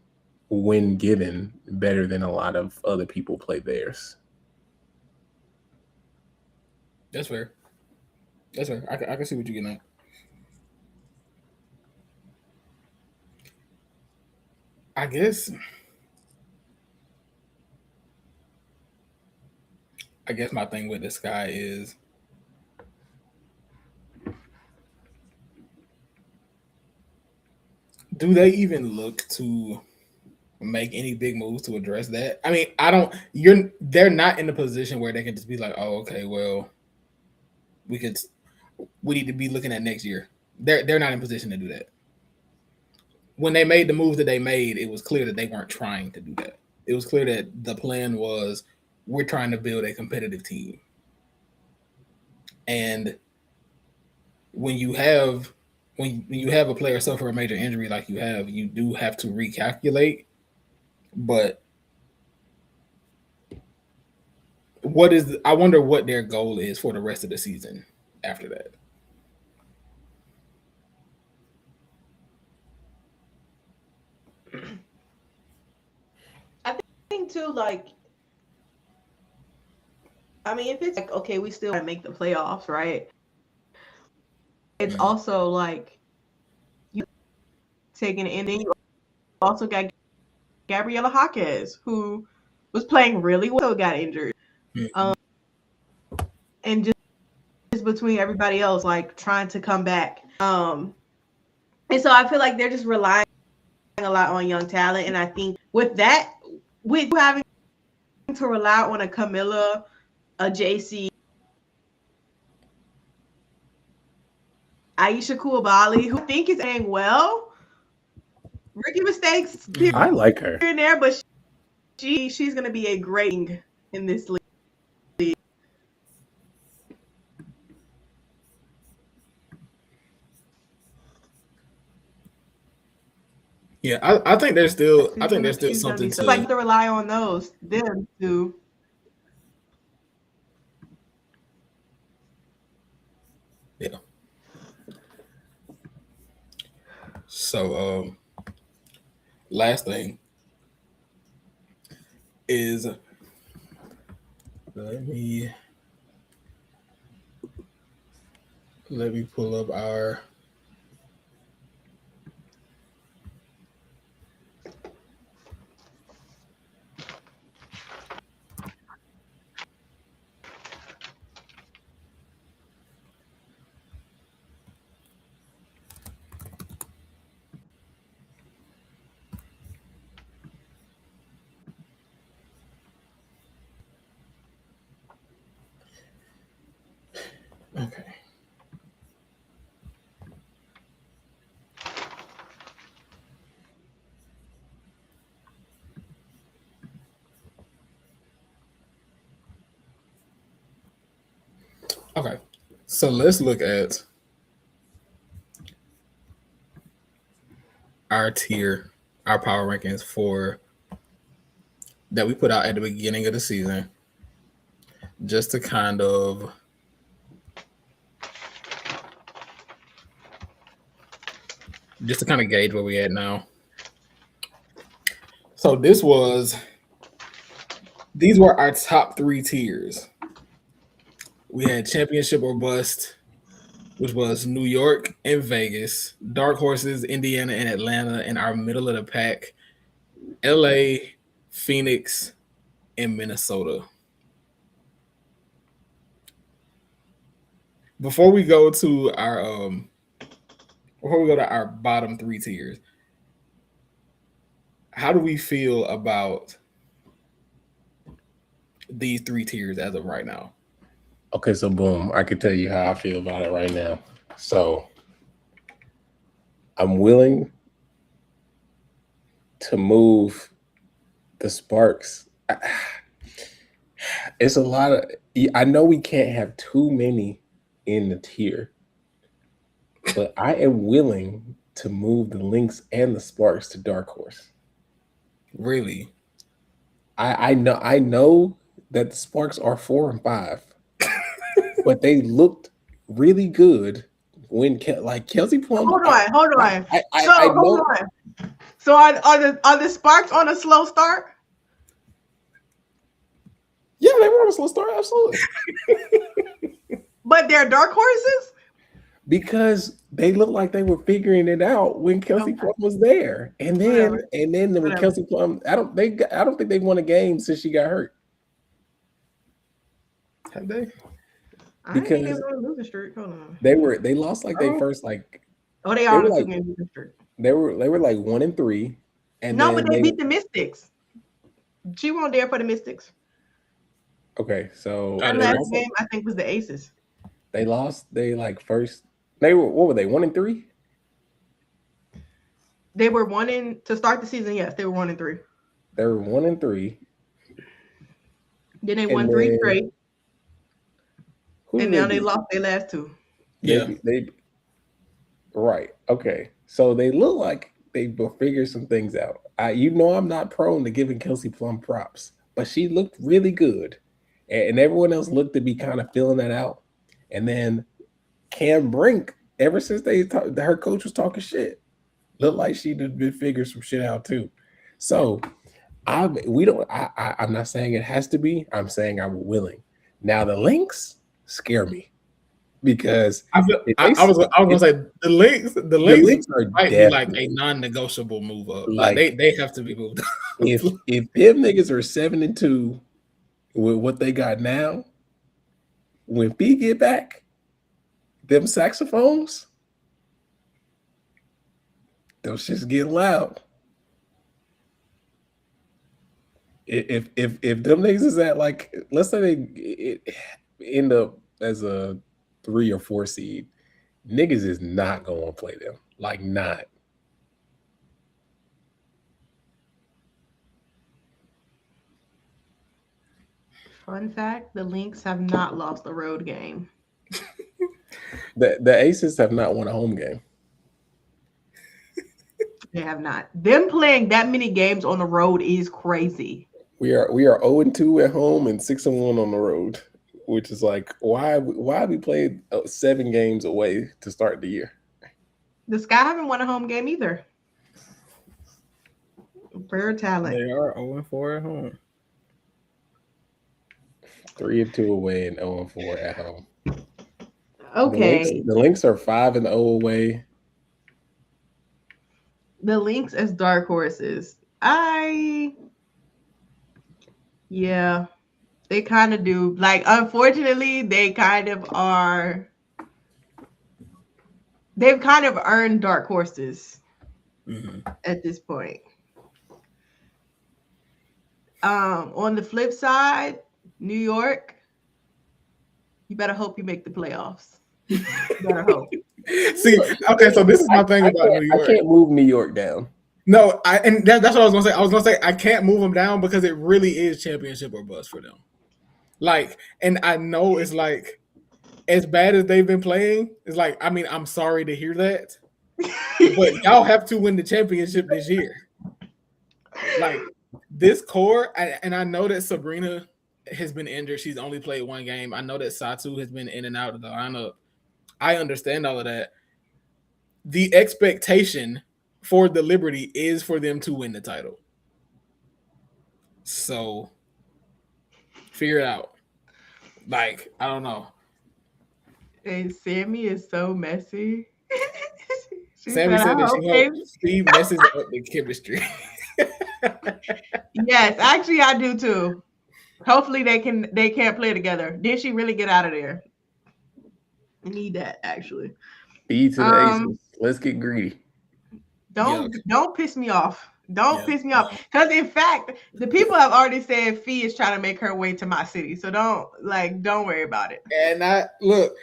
S4: when given better than a lot of other people play theirs.
S2: That's fair. That's fair. I can see what you're getting at. I guess my thing with this guy is do they even look to make any big moves to address that? I mean, they're not in a position where they can just be like, oh, okay, well, we need to be looking at next year. They're not in position to do that. When they made the moves that they made, it was clear that they weren't trying to do that. It was clear that the plan was, we're trying to build a competitive team. And when you have a player suffer a major injury like you do have to recalculate. But I wonder what their goal is for the rest of the season after that.
S1: I think too, like, I mean, if it's like, okay, we still want to make the playoffs, right? It's also like you taking it, and then you also got Gabriela Jaquez, who was playing really well, got injured. And just between everybody else, like, trying to come back. And so I feel like they're just relying a lot on young talent. And I think with that, with having to rely on a Kamilla, a JC, Aisha Coulibaly, who I think is playing well. Rookie mistakes here,
S4: I like her
S1: here and there, but she's going to be a great in this league.
S2: Yeah, I think there's still something to,
S1: like, to rely on them to.
S2: Yeah. So last thing is, let me pull up our So let's look at our tier, our power rankings for that we put out at the beginning of the season, just to kind of gauge where we at now. So these were our top 3 tiers. We had championship or bust, which was New York and Vegas, dark horses, Indiana and Atlanta, and our middle of the pack, LA, Phoenix, and Minnesota. Before we go to our bottom 3 tiers, how do we feel about these 3 tiers as of right now?
S4: Okay, so boom, I can tell you how I feel about it right now. So I'm willing to move the Sparks. It's a lot of, I know we can't have too many in the tier, but I am willing to move the Lynx and the Sparks to dark horse.
S2: Really?
S4: I know that the Sparks are 4 and 5, but they looked really good when Kelsey Plum.
S1: Hold on. Hold on. So are the Sparks on a slow start?
S4: Yeah, they were on a slow start, absolutely.
S1: But they're dark horses?
S4: Because they looked like they were figuring it out when Kelsey Plum was there. And then when Kelsey Plum, I don't think they won a game since she got hurt.
S2: Have they?
S1: Because they were on a losing streak. Hold on.
S4: They lost like they first like.
S1: Oh, they are on a 2-game losing streak.
S4: They were like 1 and 3. And
S1: no, but they beat the Mystics. She won't there for the Mystics.
S4: Okay, so
S1: that last game I think was the Aces.
S4: They lost. They like first. They were, what were they? 1 and 3.
S1: They were to start the season. Yes, they were 1 and 3.
S4: They were 1 and 3.
S1: Then they won 3 straight. And now they lost their last 2.
S2: Yeah.
S4: They right. Okay. So they look like they will figure some things out. I'm not prone to giving Kelsey Plum props, but she looked really good. And everyone else looked to be kind of filling that out. And then Cam Brink, ever since her coach was talking shit, looked like she'd been figuring some shit out too. So I'm not saying it has to be. I'm saying I'm willing. Now the Lynx scare me because
S2: I was gonna say the Lynx might be like a non-negotiable move up. Like they have to be moved up.
S4: if them niggas are 7-2 with what they got now, when B get back, them saxophones, those shits get loud. If them niggas is at like, let's say they end up as a 3 or 4 seed, niggas is not going to play them. Like, not.
S1: Fun fact, the Lynx have not lost a road game.
S4: The Aces have not won a home game.
S1: They have not. Them playing that many games on the road is crazy.
S4: We are 0-2 at home and 6-1 on the road, which is like, why we played 7 games away to start the year?
S1: The Sky haven't won a home game either. Pure talent.
S2: They are 0-4 at home.
S4: 3-2 away and 0-4 at home.
S1: Okay.
S4: The Lynx are 5-0 away.
S1: The Lynx as dark horses. Yeah, they kind of do. Like, unfortunately, they kind of are. They've kind of earned dark horses at this point. On the flip side, New York, you better hope you make the playoffs. You better hope.
S2: See, okay, so this is my thing about New York.
S4: I can't move New York down.
S2: No, that's what I was gonna say. I was gonna say I can't move them down because it really is championship or bust for them. Like, and I know it's like as bad as they've been playing, it's like, I mean, I'm sorry to hear that, but y'all have to win the championship this year. Like this core, and I know that Sabrina has been injured. She's only played one game. I know that Satu has been in and out of the lineup. I understand all of that. The expectation for the Liberty is for them to win the title. So figure it out. Like, I don't know.
S1: And Sammy is so messy.
S2: Sammy said that she hopes Steve messes up the chemistry.
S1: Yes, actually I do too. Hopefully they can't play together. Did she really get out of there? I need that actually.
S4: B to the aces. Let's get greedy.
S1: Don't piss me off. Don't piss me off. Because in fact, the people have already said Fee is trying to make her way to my city. So don't worry about it.
S2: And look,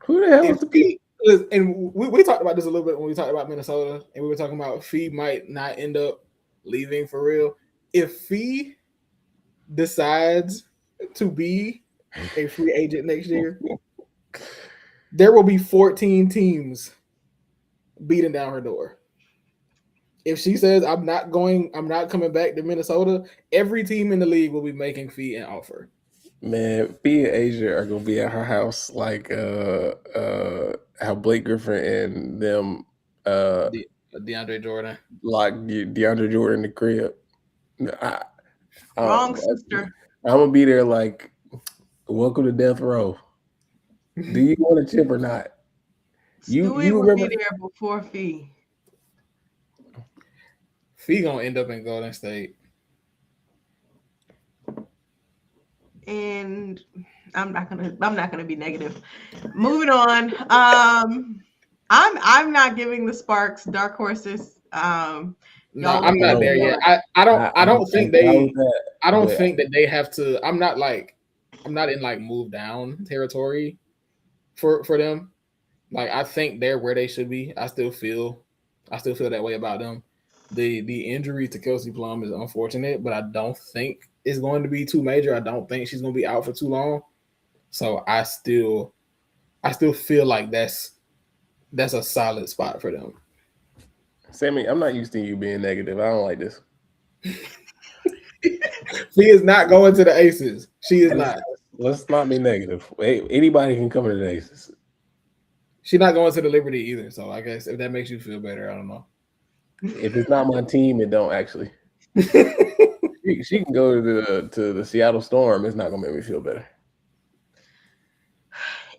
S4: who the hell is the Fee?
S2: And we talked about this a little bit when we talked about Minnesota, and we were talking about Fee might not end up leaving for real. If Fee decides to be a free agent next year, there will be 14 teams beating down her door. If she says I'm not coming back to Minnesota, every team in the league will be making Fee an offer.
S4: Man, Fee and Asia are gonna be at her house like how Blake Griffin and them
S2: DeAndre Jordan.
S4: Like DeAndre Jordan in the crib.
S1: Wrong sister.
S4: I'm gonna be there like, welcome to death row. Do you want a chip or not? You
S1: will be there before Fee.
S2: Fee gonna end up in Golden State.
S1: And I'm not gonna be negative. Moving on. I'm not giving the Sparks dark horses.
S2: No, I'm not there yet. I don't think that they have to. I'm not in like move down territory for them. Like I think they're where they should be. I still feel that way about them. The injury to Kelsey Plum is unfortunate, but I don't think it's going to be too major. I don't think she's going to be out for too long. So I still feel like that's a solid spot for them.
S4: Sammy, I'm not used to you being negative. I don't like this.
S2: She is not going to the Aces. She is not.
S4: Let's not be negative. Hey, anybody can come to the Aces.
S2: She's not going to the Liberty either. So I guess if that makes you feel better, I don't know.
S4: If it's not my team, it don't actually. She can go to the Seattle Storm. It's not gonna make me feel better.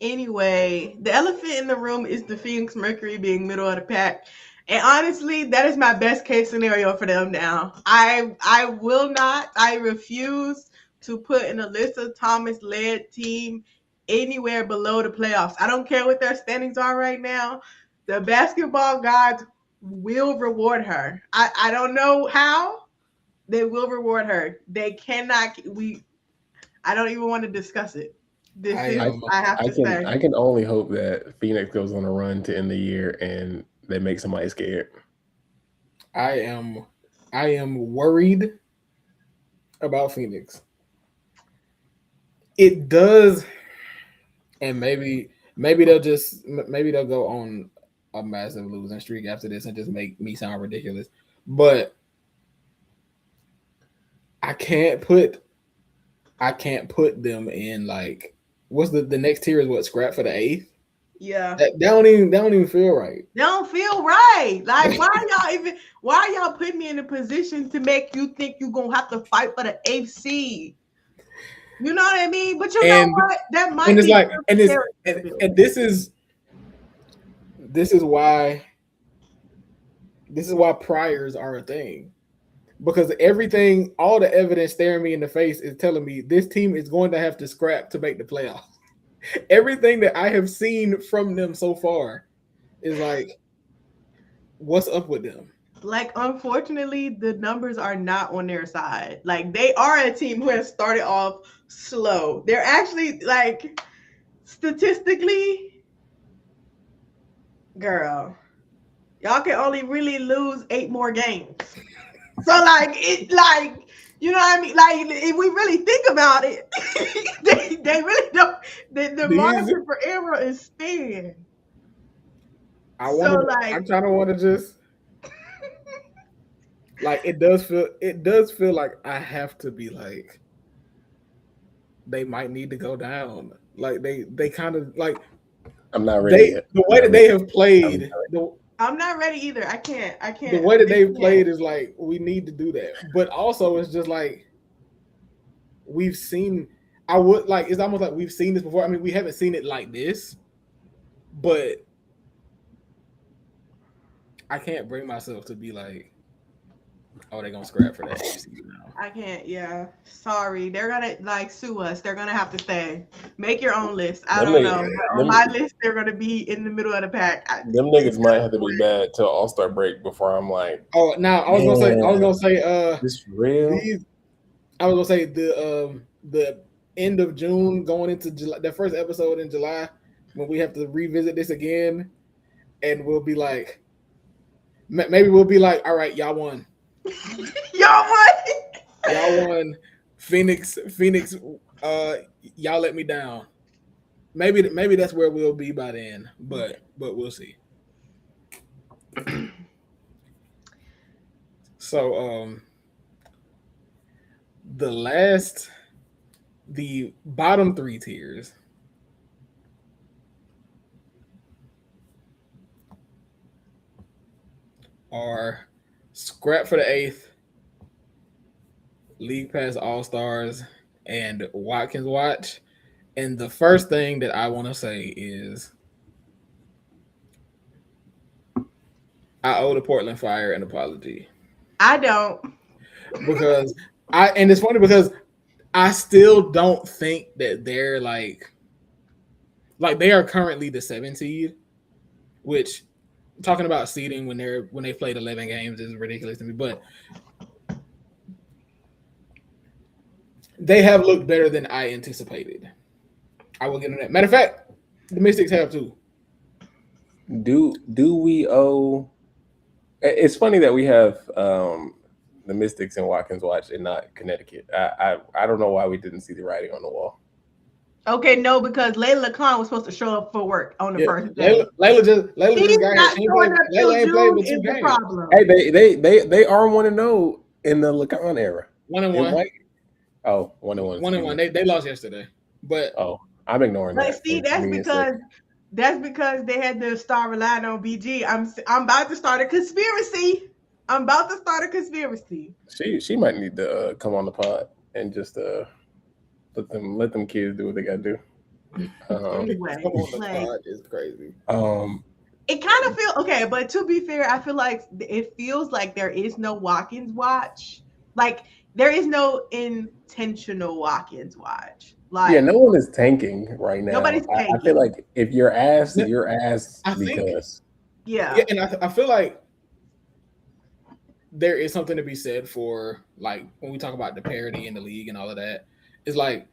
S1: Anyway, the elephant in the room is the Phoenix Mercury being middle of the pack. And honestly, that is my best case scenario for them now. I refuse to put an Alyssa Thomas-led team anywhere below the playoffs. I don't care what their standings are right now. The basketball gods will reward her. I don't know how. They will reward her. They cannot. I don't even want to discuss it. I
S4: can only hope that Phoenix goes on a run to end the year and they make somebody scared.
S2: I am worried about Phoenix. It does, and maybe they'll go on a massive losing streak after this and just make me sound ridiculous. But I can't put them in like what's the next tier is what, scrap for the 8th?
S1: Yeah.
S2: That don't even feel right.
S1: They don't feel right. Like why are y'all putting me in a position to make you think you're gonna have to fight for the 8th seed? You know what I mean? But know what? That might be like and this is why priors are a thing. Because all the evidence staring me in the face is telling me this team is going to have to scrap to make the playoffs. Everything that I have seen from them so far is like, what's up with them? Like, unfortunately, the numbers are not on their side. Like, they are a team who has started off slow. They're actually, like, statistically, girl, y'all can only really lose 8 more games. So You know what I mean? Like, if we really think about it, they really don't. The margin for error is thin.
S2: I kind of want to just like it does feel like I have to be like they might need to go down. Like they kind of like
S4: I'm not ready yet.
S2: The way that they have played.
S1: I'm not ready either. I can't.
S2: The way that they've played is like we need to do that, but also it's just like we've seen. It's almost like we've seen this before. I mean, we haven't seen it like this, but I can't bring myself to be like, oh, they're gonna scrap for that now.
S1: I can't. Yeah, sorry. They're gonna like sue us. They're gonna have to say, make your own list. I don't know. On my list, they're gonna be in the middle of the pack.
S4: Them niggas might have to be bad till All-Star break before I'm like.
S2: Oh, now I was gonna say.
S4: This real.
S2: I was gonna say the end of June going into July, the first episode in July when we have to revisit this again, and we'll be like, maybe we'll be like, all right, y'all won. Y'all won. Phoenix, y'all let me down. Maybe that's where we'll be by then, but we'll see. So the bottom three tiers are Scrap for the 8th, League Pass All-Stars, and Watkins Watch. And the first thing that I want to say is I owe the Portland Fire an apology.
S1: I don't.
S2: Because and it's funny because I still don't think that they're like they are currently the 7th seed, which talking about seeding when they played 11 games is ridiculous to me, but they have looked better than I anticipated. I will get on that. Matter of fact, the Mystics have too.
S4: Do we owe? It's funny that we have the Mystics and Watkins Watch and not Connecticut. I don't know why we didn't see the writing on the wall.
S1: Okay, no, because Layla Khan was supposed to show up for work on the first day.
S2: Layla just got here. Layla ain't played but 2 games.
S1: Problem.
S4: Hey, they are 1-0 in the Lacan era.
S2: 1-1.
S4: Oh, 1-1.
S2: 1-1. They lost yesterday, but
S4: I'm ignoring that.
S1: But see, that's because they had to start relying on BG. I'm about to start a conspiracy.
S4: She might need to come on the pod and just let them kids do what they gotta do.
S1: Anyway,
S2: pod is crazy.
S1: It kind of feels okay, but to be fair, I feel like it feels like there is no Watkins Watch. Like there is no intentional Watkins Watch. Like,
S4: yeah, no one is tanking right now.
S1: Nobody's tanking.
S4: I feel like if you're asked, you're asked because.
S1: Yeah,
S2: and I feel like there is something to be said for like when we talk about the parity in the league and all of that. It's like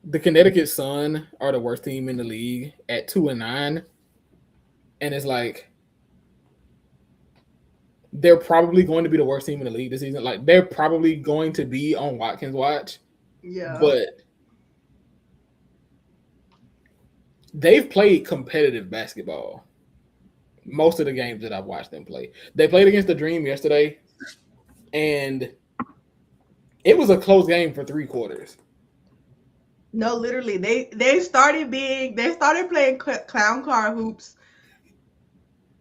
S2: the Connecticut Sun are the worst team in the league at 2-9, and it's like they're probably going to be the worst team in the league this season. Like they're probably going to be on Watkins Watch.
S1: Yeah,
S2: but they've played competitive basketball most of the games that I've watched them play. They played against the Dream yesterday, and it was a close game for 3 quarters.
S1: No, literally, they started playing clown car hoops.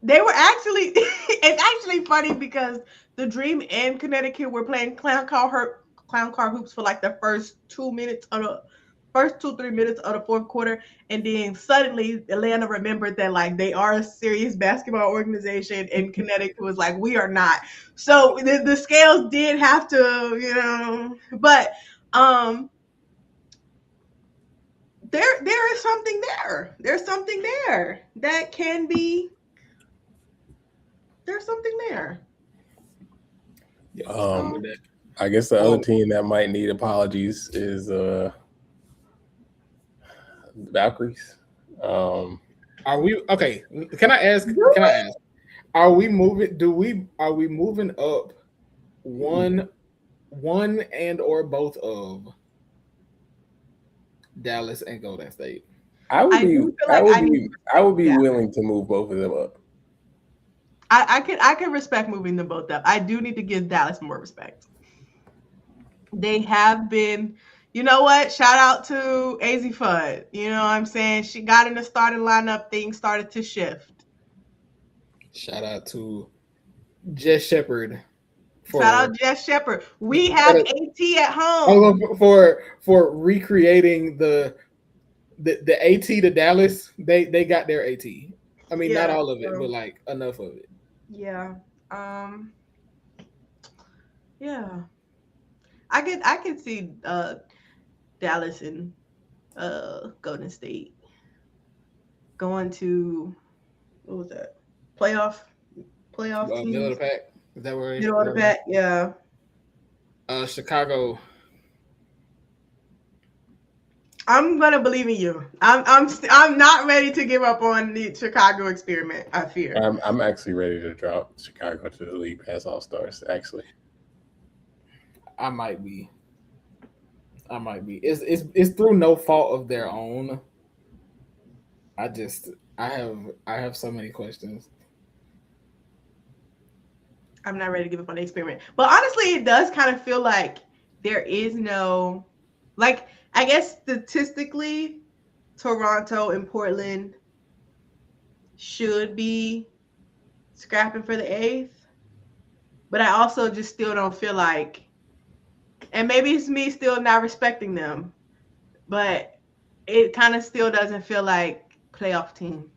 S1: They were actually it's actually funny because the Dream and Connecticut were playing clown car hoops for like the first 3 minutes of the fourth quarter, and then suddenly Atlanta remembered that like they are a serious basketball organization, and Connecticut was like, we are not. So the scales did have to, but there is something there. There's something there that can be. There's something there.
S4: I guess the other team that might need apologies is the Valkyries.
S2: Are we okay? Can I ask? Are we moving? Are we moving up one and or both of Dallas and Golden State.
S4: I would be
S1: Yeah.
S4: willing to move both of them up.
S1: I can respect moving them both up. I do need to give Dallas more respect. They have been, you know what? Shout out to AZ Fudd. You know what I'm saying? She got in the starting lineup, things started to shift.
S2: Shout out to Jess Shepard.
S1: Shout out Jess Shepard. We have AT at home.
S2: For recreating the AT to Dallas. They got their AT. I mean, not all of it, but like enough of it.
S1: Yeah. Yeah. I could see Dallas and Golden State going to, what was that? Playoff teams?
S2: Middle of the pack. Is that where?
S1: Middle of the pack, yeah.
S2: Chicago.
S1: I'm gonna believe in you. I'm not ready to give up on the Chicago experiment. I fear.
S4: I'm actually ready to drop Chicago to the League Pass All-Stars. Actually,
S2: I might be. It's through no fault of their own. I have so many questions.
S1: I'm not ready to give up on the experiment. But honestly, it does kind of feel like there is no, like, I guess statistically, Toronto and Portland should be scrapping for the 8th. But I also just still don't feel like, and maybe it's me still not respecting them, but it kind of still doesn't feel like playoff team,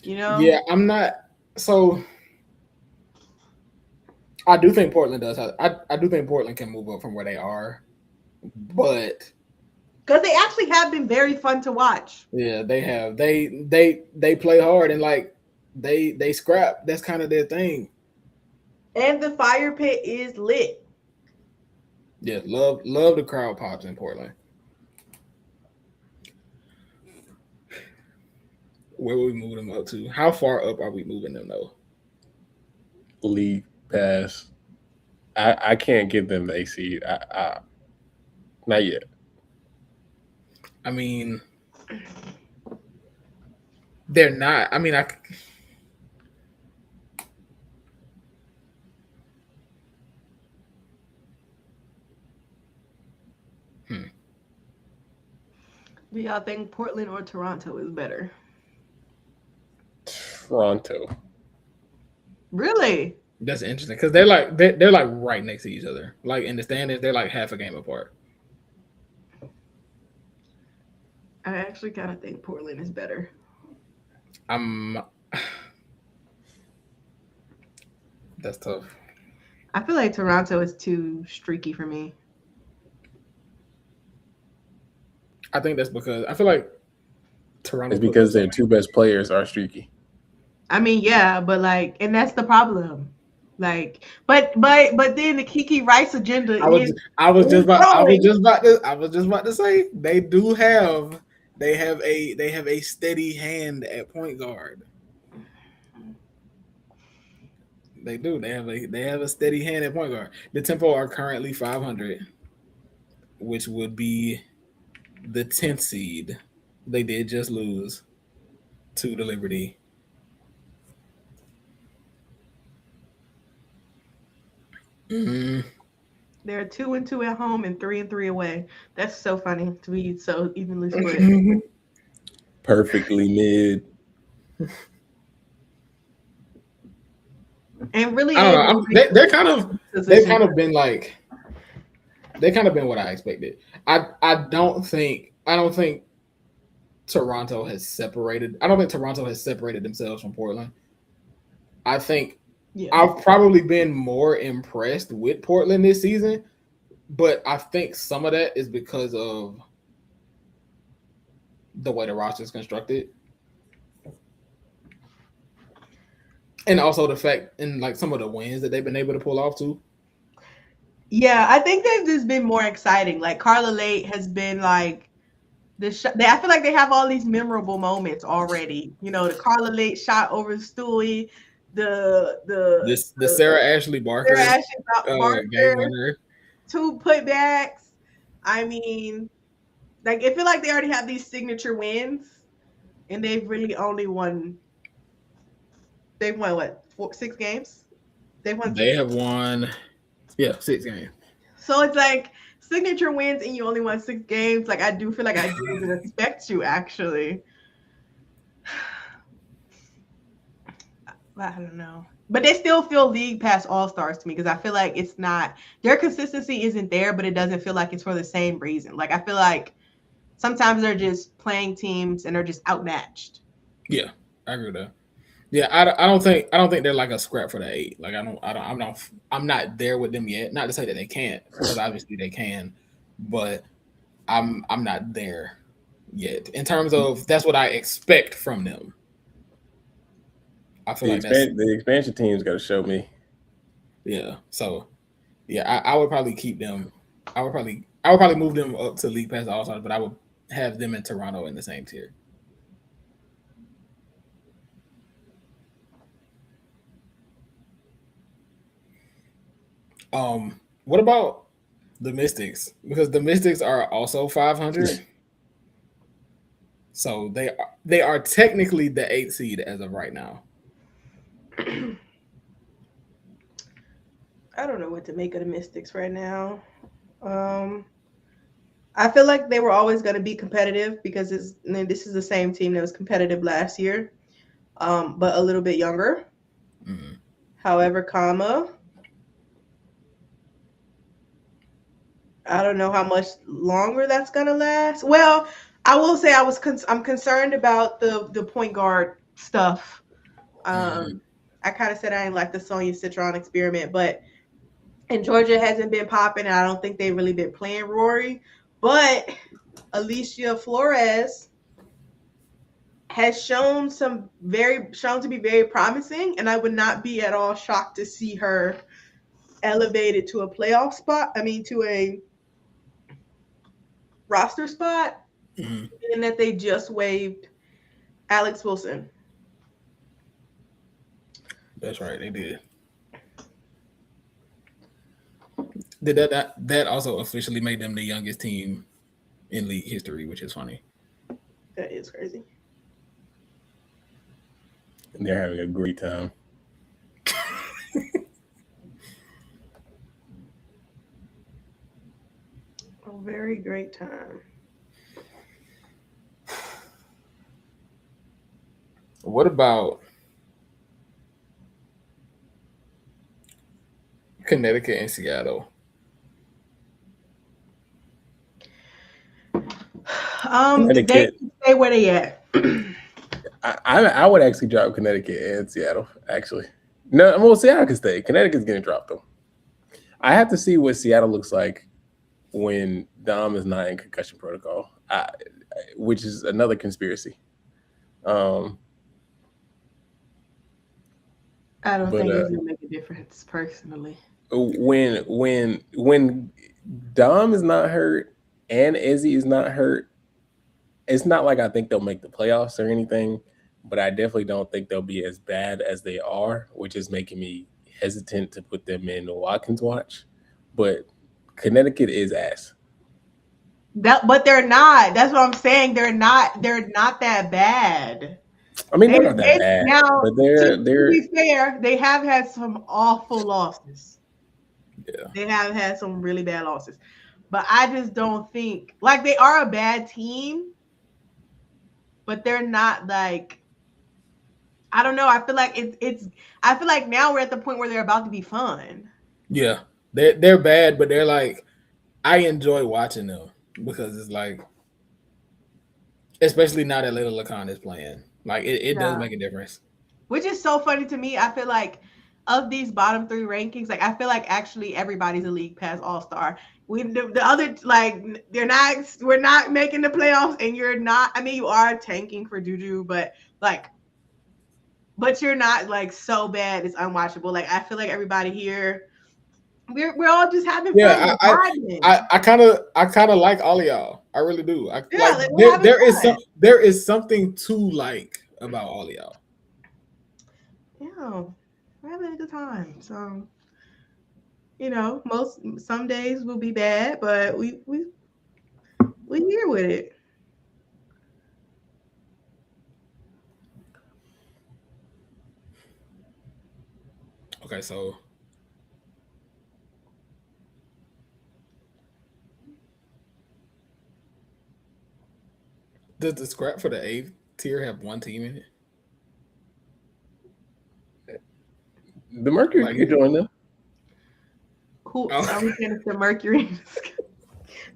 S1: you know?
S2: Yeah, I'm not. So I do think Portland does. I do think Portland can move up from where they are, but
S1: because they actually have been very fun to watch.
S2: Yeah, they have. They play hard and like they scrap. That's kind of their thing.
S1: And the fire pit is lit.
S2: Yeah, love the crowd pops in Portland. Where will we move them up to? How far up are we moving them though?
S4: League Pass. I can't give them the AC. Not yet.
S2: I mean, they're not. I mean,
S1: Do y'all think Portland or Toronto is better?
S4: Toronto.
S1: Really?
S2: That's interesting because they're like right next to each other. Like in the standings, they're like half a game apart.
S1: I actually kind of think Portland is better.
S2: That's tough.
S1: I feel like Toronto is too streaky for me.
S2: I think that's because I feel like Toronto.
S4: It's because their two best players are streaky.
S1: I mean, yeah, but like, and that's the problem. Like, but then the Kiki Rice agenda is.
S2: I was just about to say they have a steady hand at point guard. They do. They have a steady hand at point guard. The Tempo are currently 500, which would be the 10th seed. They did just lose to the Liberty. Mm-hmm.
S1: They're 2-2 at home and 3-3 away. That's so funny to be so evenly split.
S4: Perfectly mid.
S1: And really,
S2: I don't know. They've kind of been what I expected. I don't think Toronto has separated. I don't think Toronto has separated themselves from Portland. I think I've probably been more impressed with Portland this season, but I think some of that is because of the way the roster is constructed. And also the fact and like some of the wins that they've been able to pull off too.
S1: Yeah, I think they've just been more exciting. Like Carla Late has been like I feel like they have all these memorable moments already. You know, the Carla Late shot over Stewie,
S2: the Sarah Ashley Barker
S1: Sarah Ashley
S2: game
S1: Barker,
S2: winner.
S1: 2 putbacks. I mean, like, I feel like they already have these signature wins, and they've really only won. They've won what? 6 games.
S2: They have won, 6 games.
S1: So it's like signature wins, and you only won 6 games. Like, I do feel like I do respect you, actually. I don't know. But they still feel league pass all-stars to me because I feel like it's not, their consistency isn't there, but it doesn't feel like it's for the same reason. Like, I feel like sometimes they're just playing teams and they're just outmatched.
S2: Yeah, I agree with that. Yeah, I don't think they're like a scrap for the 8. Like I'm not there with them yet. Not to say that they can't, because obviously they can, but I'm not there yet in terms of that's what I expect from them. I feel
S4: the expansion team's got to show me.
S2: Yeah. So, yeah, I would probably keep them. I would probably move them up to League Pass All-Stars, but I would have them in Toronto in the same tier. What about the Mystics? Because the Mystics are also 500. So they are technically the 8th seed as of right now.
S1: I don't know what to make of the Mystics right now. I feel like they were always going to be competitive because this is the same team that was competitive last year, but a little bit younger.
S2: Mm-hmm.
S1: However, I don't know how much longer that's going to last. Well, I will say I'm concerned about the point guard stuff. I kind of said I didn't like the Sonya Citron experiment, and Georgia hasn't been popping, and I don't think they've really been playing Rory. But Alicia Flores has shown to be very promising, and I would not be at all shocked to see her elevated to a playoff spot. I mean, to a roster spot, and that they just waived Alex Wilson.
S2: That's right, they did. Did that also officially made them the youngest team in league history, which is funny.
S1: That is crazy.
S4: And they're having a great time.
S1: A very great time.
S2: What about Connecticut and Seattle?
S1: They can stay where they at.
S4: I would actually drop Connecticut and Seattle. Actually, no, well, Seattle can stay. Connecticut's getting dropped though. I have to see what Seattle looks like when Dom is not in concussion protocol, which is another conspiracy.
S1: I don't think it's gonna make a difference personally.
S4: When Dom is not hurt and Izzy is not hurt, it's not like I think they'll make the playoffs or anything, but I definitely don't think they'll be as bad as they are, which is making me hesitant to put them in the Watkins watch. But Connecticut is ass.
S1: But they're not. That's what I'm saying. They're not that bad.
S4: I mean, they're not that bad.
S1: Now,
S4: but they're
S1: to be fair, they have had some awful losses.
S2: Yeah.
S1: They have had some really bad losses. But I just don't think, like, they are a bad team, but they're not like, I don't know. I feel like I feel like now we're at the point where they're about to be fun.
S2: Yeah. They're bad, but they're like, I enjoy watching them because it's like, especially now that Little Lacan is playing, like it does make a difference.
S1: Which is so funny to me. I feel like of these bottom 3 rankings, like I feel like actually everybody's a league pass all-star. The other, like, we're not making the playoffs, and you're not. I mean, you are tanking for Juju, but you're not like so bad it's unwatchable. Like I feel like everybody here, we're all just having fun.
S2: Yeah, I kind of like all of y'all. I really do. There is something to like about all of y'all.
S1: Yeah, We're having a good time. So, some days will be bad, but we here with it.
S2: Okay, so does the scrap for the 8th tier have one team in it?
S4: The Mercury
S2: Like
S4: can join them.
S1: Who
S2: Oh.
S1: are we saying? It's the Mercury in the sky?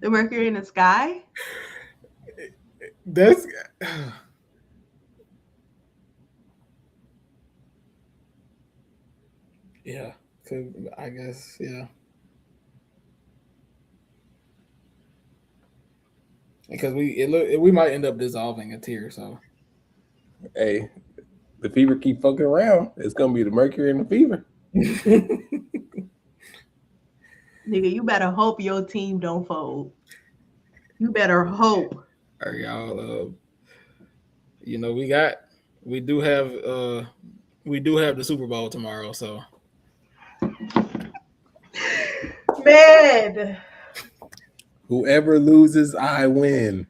S1: The Mercury in the sky?
S2: That's yeah. I guess yeah. Because we might end up dissolving a tier. So
S4: Hey, the Fever keep fucking around. It's gonna be the Mercury and the Fever.
S1: Nigga, you better hope your team don't fold. You better hope.
S2: All right, y'all. We do have the Super Bowl tomorrow. So
S1: Man.
S4: Whoever loses, I win.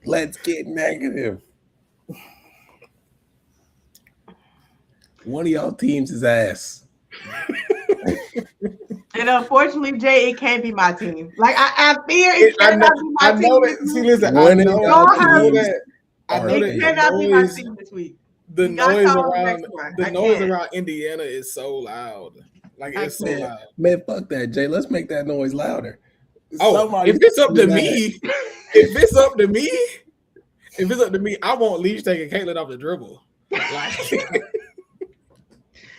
S4: Let's get negative. One of y'all teams is ass.
S1: And unfortunately, Jay, it can't be my team. Like I fear it cannot be my team.
S2: See, listen,
S4: One
S2: I
S4: of
S2: know
S4: y'all
S2: that.
S1: It cannot be my team this week.
S2: The
S1: We got
S2: noise
S1: y'all
S2: around
S1: next one.
S2: the
S1: I
S2: noise
S1: can't.
S2: around Indiana is so loud. Like it's so
S4: Man,
S2: loud.
S4: man, fuck that, Jay. Let's make that noise louder.
S2: Oh,
S4: Somebody
S2: if it's up to
S4: do
S2: me, if it's up to me, I want Leach taking Caitlin off the dribble.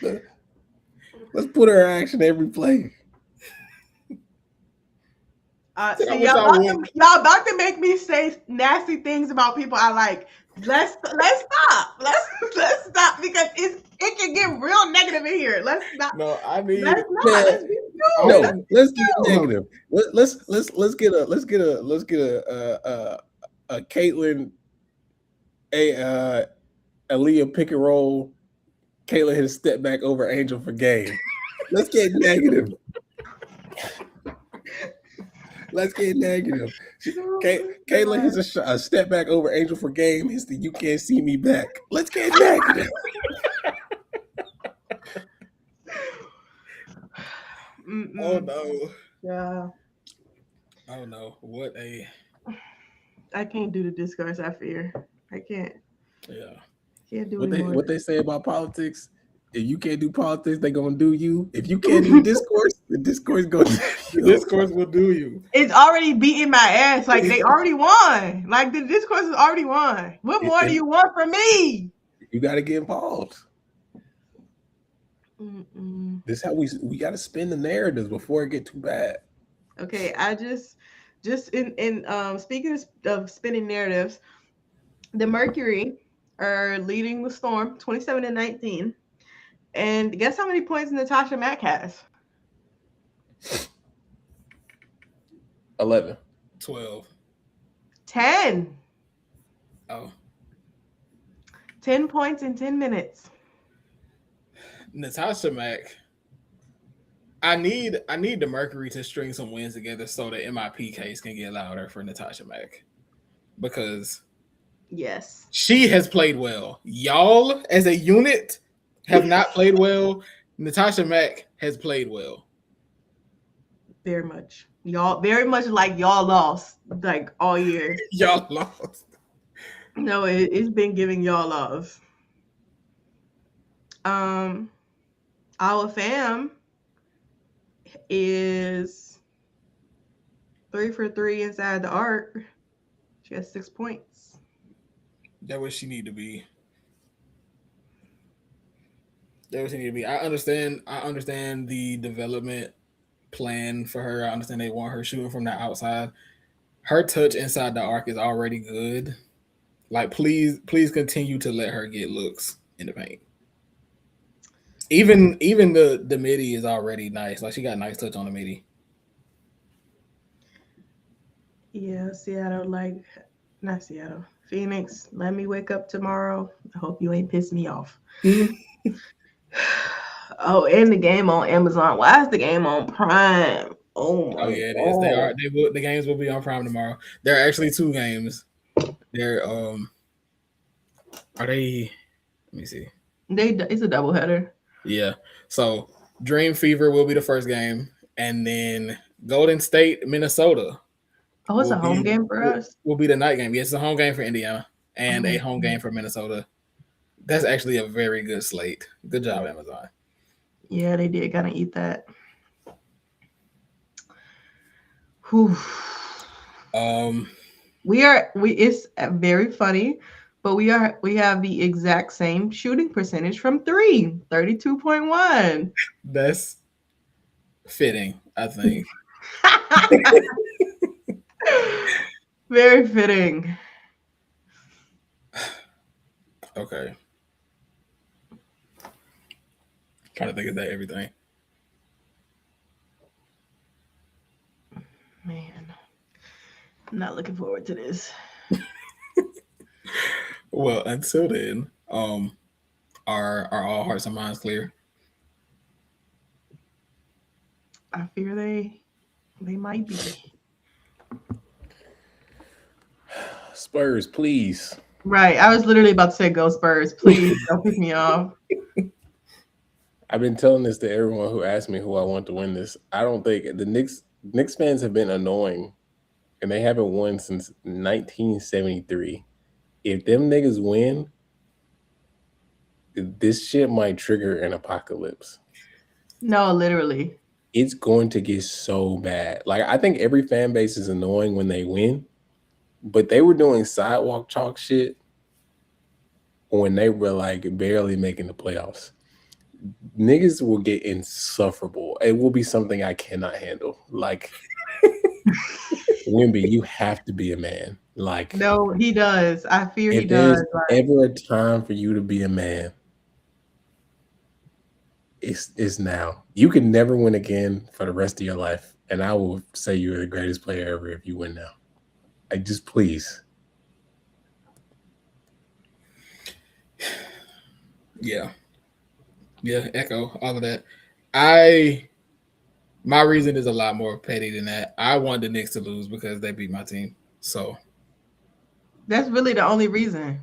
S2: Like,
S4: let's put her in action every play.
S1: See, y'all about to make me say nasty things about people I like. Let's stop. Let's stop because it can get real negative in here. Let's not.
S2: no, I mean,
S1: Let's not. Let's be true.
S4: No, let's get negative. Let's get a Caitlin, a Aaliyah pick and roll. Caitlin hit a step back over Angel for game. Let's get negative. Let's get negative. Caitlin hits a step back over Angel for game. Hits the "You Can't See Me" back. Let's get negative.
S2: oh no.
S1: Yeah.
S2: Oh no. What a.
S1: I can't do the discourse. I fear. I can't.
S2: Yeah.
S1: Can't do
S4: What they say about politics. If you can't do politics, they're gonna do you. If you can't do discourse, the discourse goes.
S2: The discourse will do you.
S1: It's already beating my ass. Like they already won. Like the discourse is already won. What more do you want from me?
S4: You got to get involved.
S1: Mm-mm.
S4: This is how we got to spin the narratives before it get too bad.
S1: Okay, I just in speaking of spinning narratives, the Mercury are leading the Storm 27-19. And guess how many points Natasha Mack has?
S4: 11.
S2: 12.
S1: 10.
S2: Oh.
S1: 10 points in 10 minutes.
S2: Natasha Mack. I need the Mercury to string some wins together so the MIP case can get louder for Natasha Mack. Because
S1: yes,
S2: she has played well. Y'all as a unit have not played well. Natasha Mack has played well.
S1: Very much. Y'all very much like y'all lost like all year.
S2: Y'all lost.
S1: No, it's been giving y'all love. Our fam is 3 for 3 inside the arc. She has 6 points.
S2: That's what she need to be. That's what she need to be. I understand the development plan for her. I understand they want her shooting from the outside. Her touch inside the arc is already good. Like, please continue to let her get looks in the paint. Even the midi is already nice. Like, she got nice touch on the midi.
S1: Yeah, not Seattle. Phoenix, let me wake up tomorrow. I hope you ain't pissed me off. Oh, and the game on Amazon. Why is the game on Prime? Oh my
S2: yeah, it is.
S1: God.
S2: The games will be on Prime tomorrow. There are actually 2 games. They're are they? Let me see.
S1: It's a doubleheader.
S2: Yeah. So Dream Fever will be the first game, and then Golden State, Minnesota
S1: Oh, it's a home game for us.
S2: will be the night game. Yes, it's a home game for Indiana and a home game for Minnesota. That's actually a very good slate. Good job, Amazon.
S1: Yeah, they did kind of eat that. Whew. It's very funny, but we have the exact same shooting percentage from 3, 32.1.
S2: That's fitting, I think.
S1: Very fitting.
S2: Okay. Trying to think of that everything.
S1: Man, I'm not looking forward to this.
S2: Well, until then, are all hearts and minds clear?
S1: I fear they might be.
S4: Spurs, please.
S1: Right. I was literally about to say go Spurs. Please don't piss me off.
S4: I've been telling this to everyone who asked me who I want to win this. I don't think the Knicks fans have been annoying, and they haven't won since 1973. If them niggas win, this shit might trigger an apocalypse.
S1: No, literally.
S4: It's going to get so bad. Like, I think every fan base is annoying when they win, but they were doing sidewalk chalk shit when they were like barely making the playoffs. Niggas will get insufferable. It will be something I cannot handle. Like, Wimby, you have to be a man. Like,
S1: no, he does. I fear he
S4: there's
S1: does.
S4: ever a time for you to be a man, it's now. You can never win again for the rest of your life, and I will say you're the greatest player ever if you win now. Like, just please.
S2: Yeah, echo all of that. My reason is a lot more petty than that. I want the Knicks to lose because they beat my team. So
S1: that's really the only reason.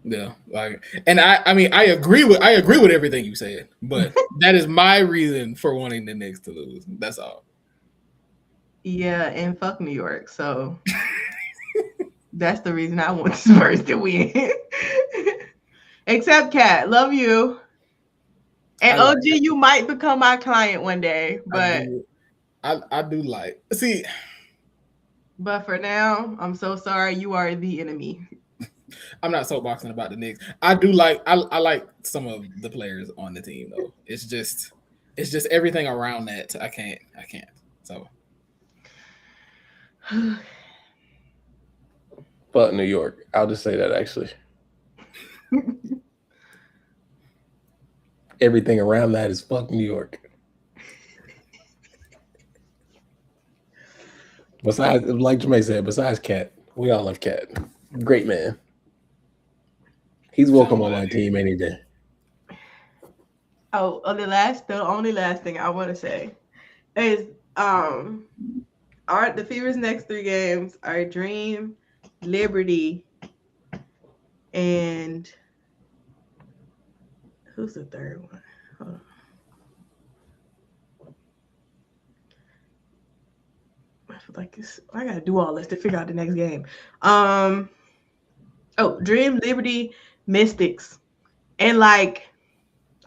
S2: Yeah, like, and I mean, I agree with everything you said, but that is my reason for wanting the Knicks to lose. That's all.
S1: Yeah, and fuck New York. So that's the reason I want Spurs to win. Except Kat, love you. And OG, you might become my client one day, but
S2: I do like see.
S1: But for now, I'm so sorry. You are the enemy.
S2: I'm not soapboxing about the Knicks. I do like I like some of the players on the team though. It's just everything around that. I can't. So
S4: fuck New York. I'll just say that actually. Everything around that is fuck New York. Besides, like Jermaine said, besides Cat, we all love Cat. Great man. He's welcome on my team any day.
S1: Oh, the only last thing I want to say is the Fever's next 3 games are Dream, Liberty, and who's the third one? Hold on. I feel like I gotta do all this to figure out the next game. Dream, Liberty, Mystics, and like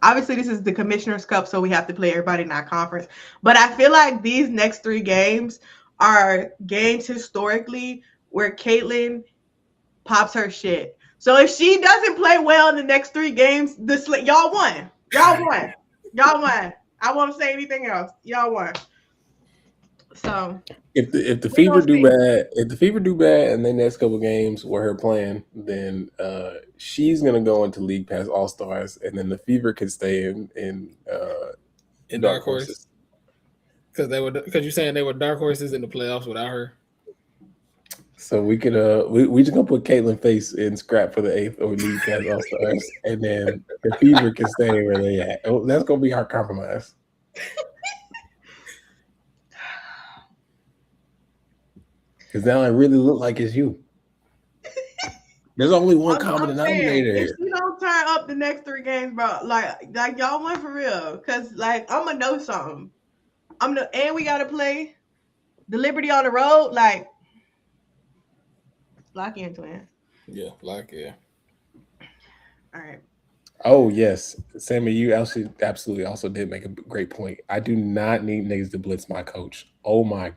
S1: obviously this is the Commissioner's Cup, so we have to play everybody in our conference. But I feel like these next 3 games are games historically where Caitlin pops her shit. So if she doesn't play well in the next 3 games, y'all won. Y'all won. Y'all won. I won't say anything else. Y'all won. So
S4: if the Fever do bad, in the next couple games where her playing, then she's gonna go into League Pass All Stars, and then the Fever could stay in
S2: Dark Horses. Because you're saying they were Dark Horses in the playoffs without her.
S4: So we could we just gonna put Caitlin Face in scrap for the 8th or leave as All Stars, and then the Fever can stay where they at. Oh, that's gonna be our compromise. Because now it really look like it's you. There's only one common denominator
S1: If
S4: here.
S1: you don't turn up the next 3 games, bro, like y'all went for real. Cause like I'm gonna know something. And we gotta play the Liberty on the road. Like lock in, twin.
S2: Yeah, like yeah.
S1: All right.
S4: Oh yes, Sammy, you absolutely also did make a great point. I do not need niggas to blitz my coach. Oh my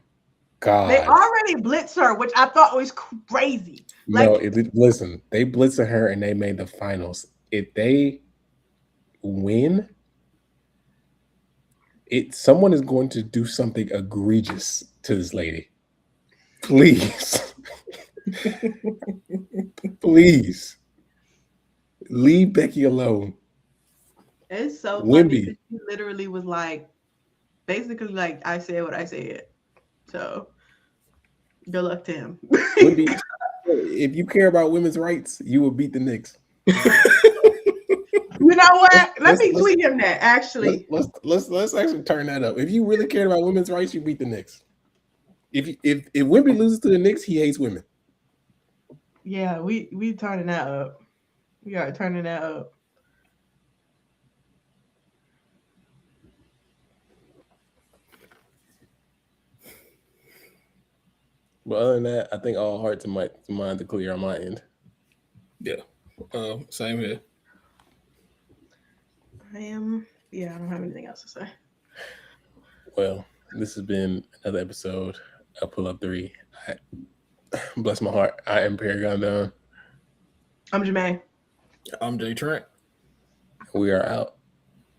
S4: god,
S1: They already blitzed her, which I thought was crazy. Like,
S4: no, listen, they blitzed her and they made the finals. If they win, someone is going to do something egregious to this lady. Please. Please. Leave Becky alone.
S1: it's so
S4: Wimby.
S1: funny. She literally was like, basically like, I said what I said. So good luck to him.
S4: Wimby, if you care about women's rights, you will beat the Knicks.
S1: You know what? Let me tweet him that. Actually,
S4: let's actually turn that up. If you really cared about women's rights, you beat the Knicks. If Wimby loses to the Knicks, he hates women.
S1: yeah, we turning that up. We are turning that up.
S4: But other than that, I think all hearts and minds are clear on my end.
S2: Yeah. Same here.
S1: I don't have anything else to say.
S4: Well, this has been another episode of Pull Up 3. Bless my heart. I am Paragon Don.
S1: I'm Jermaine.
S2: I'm Jay Trent.
S4: We are out.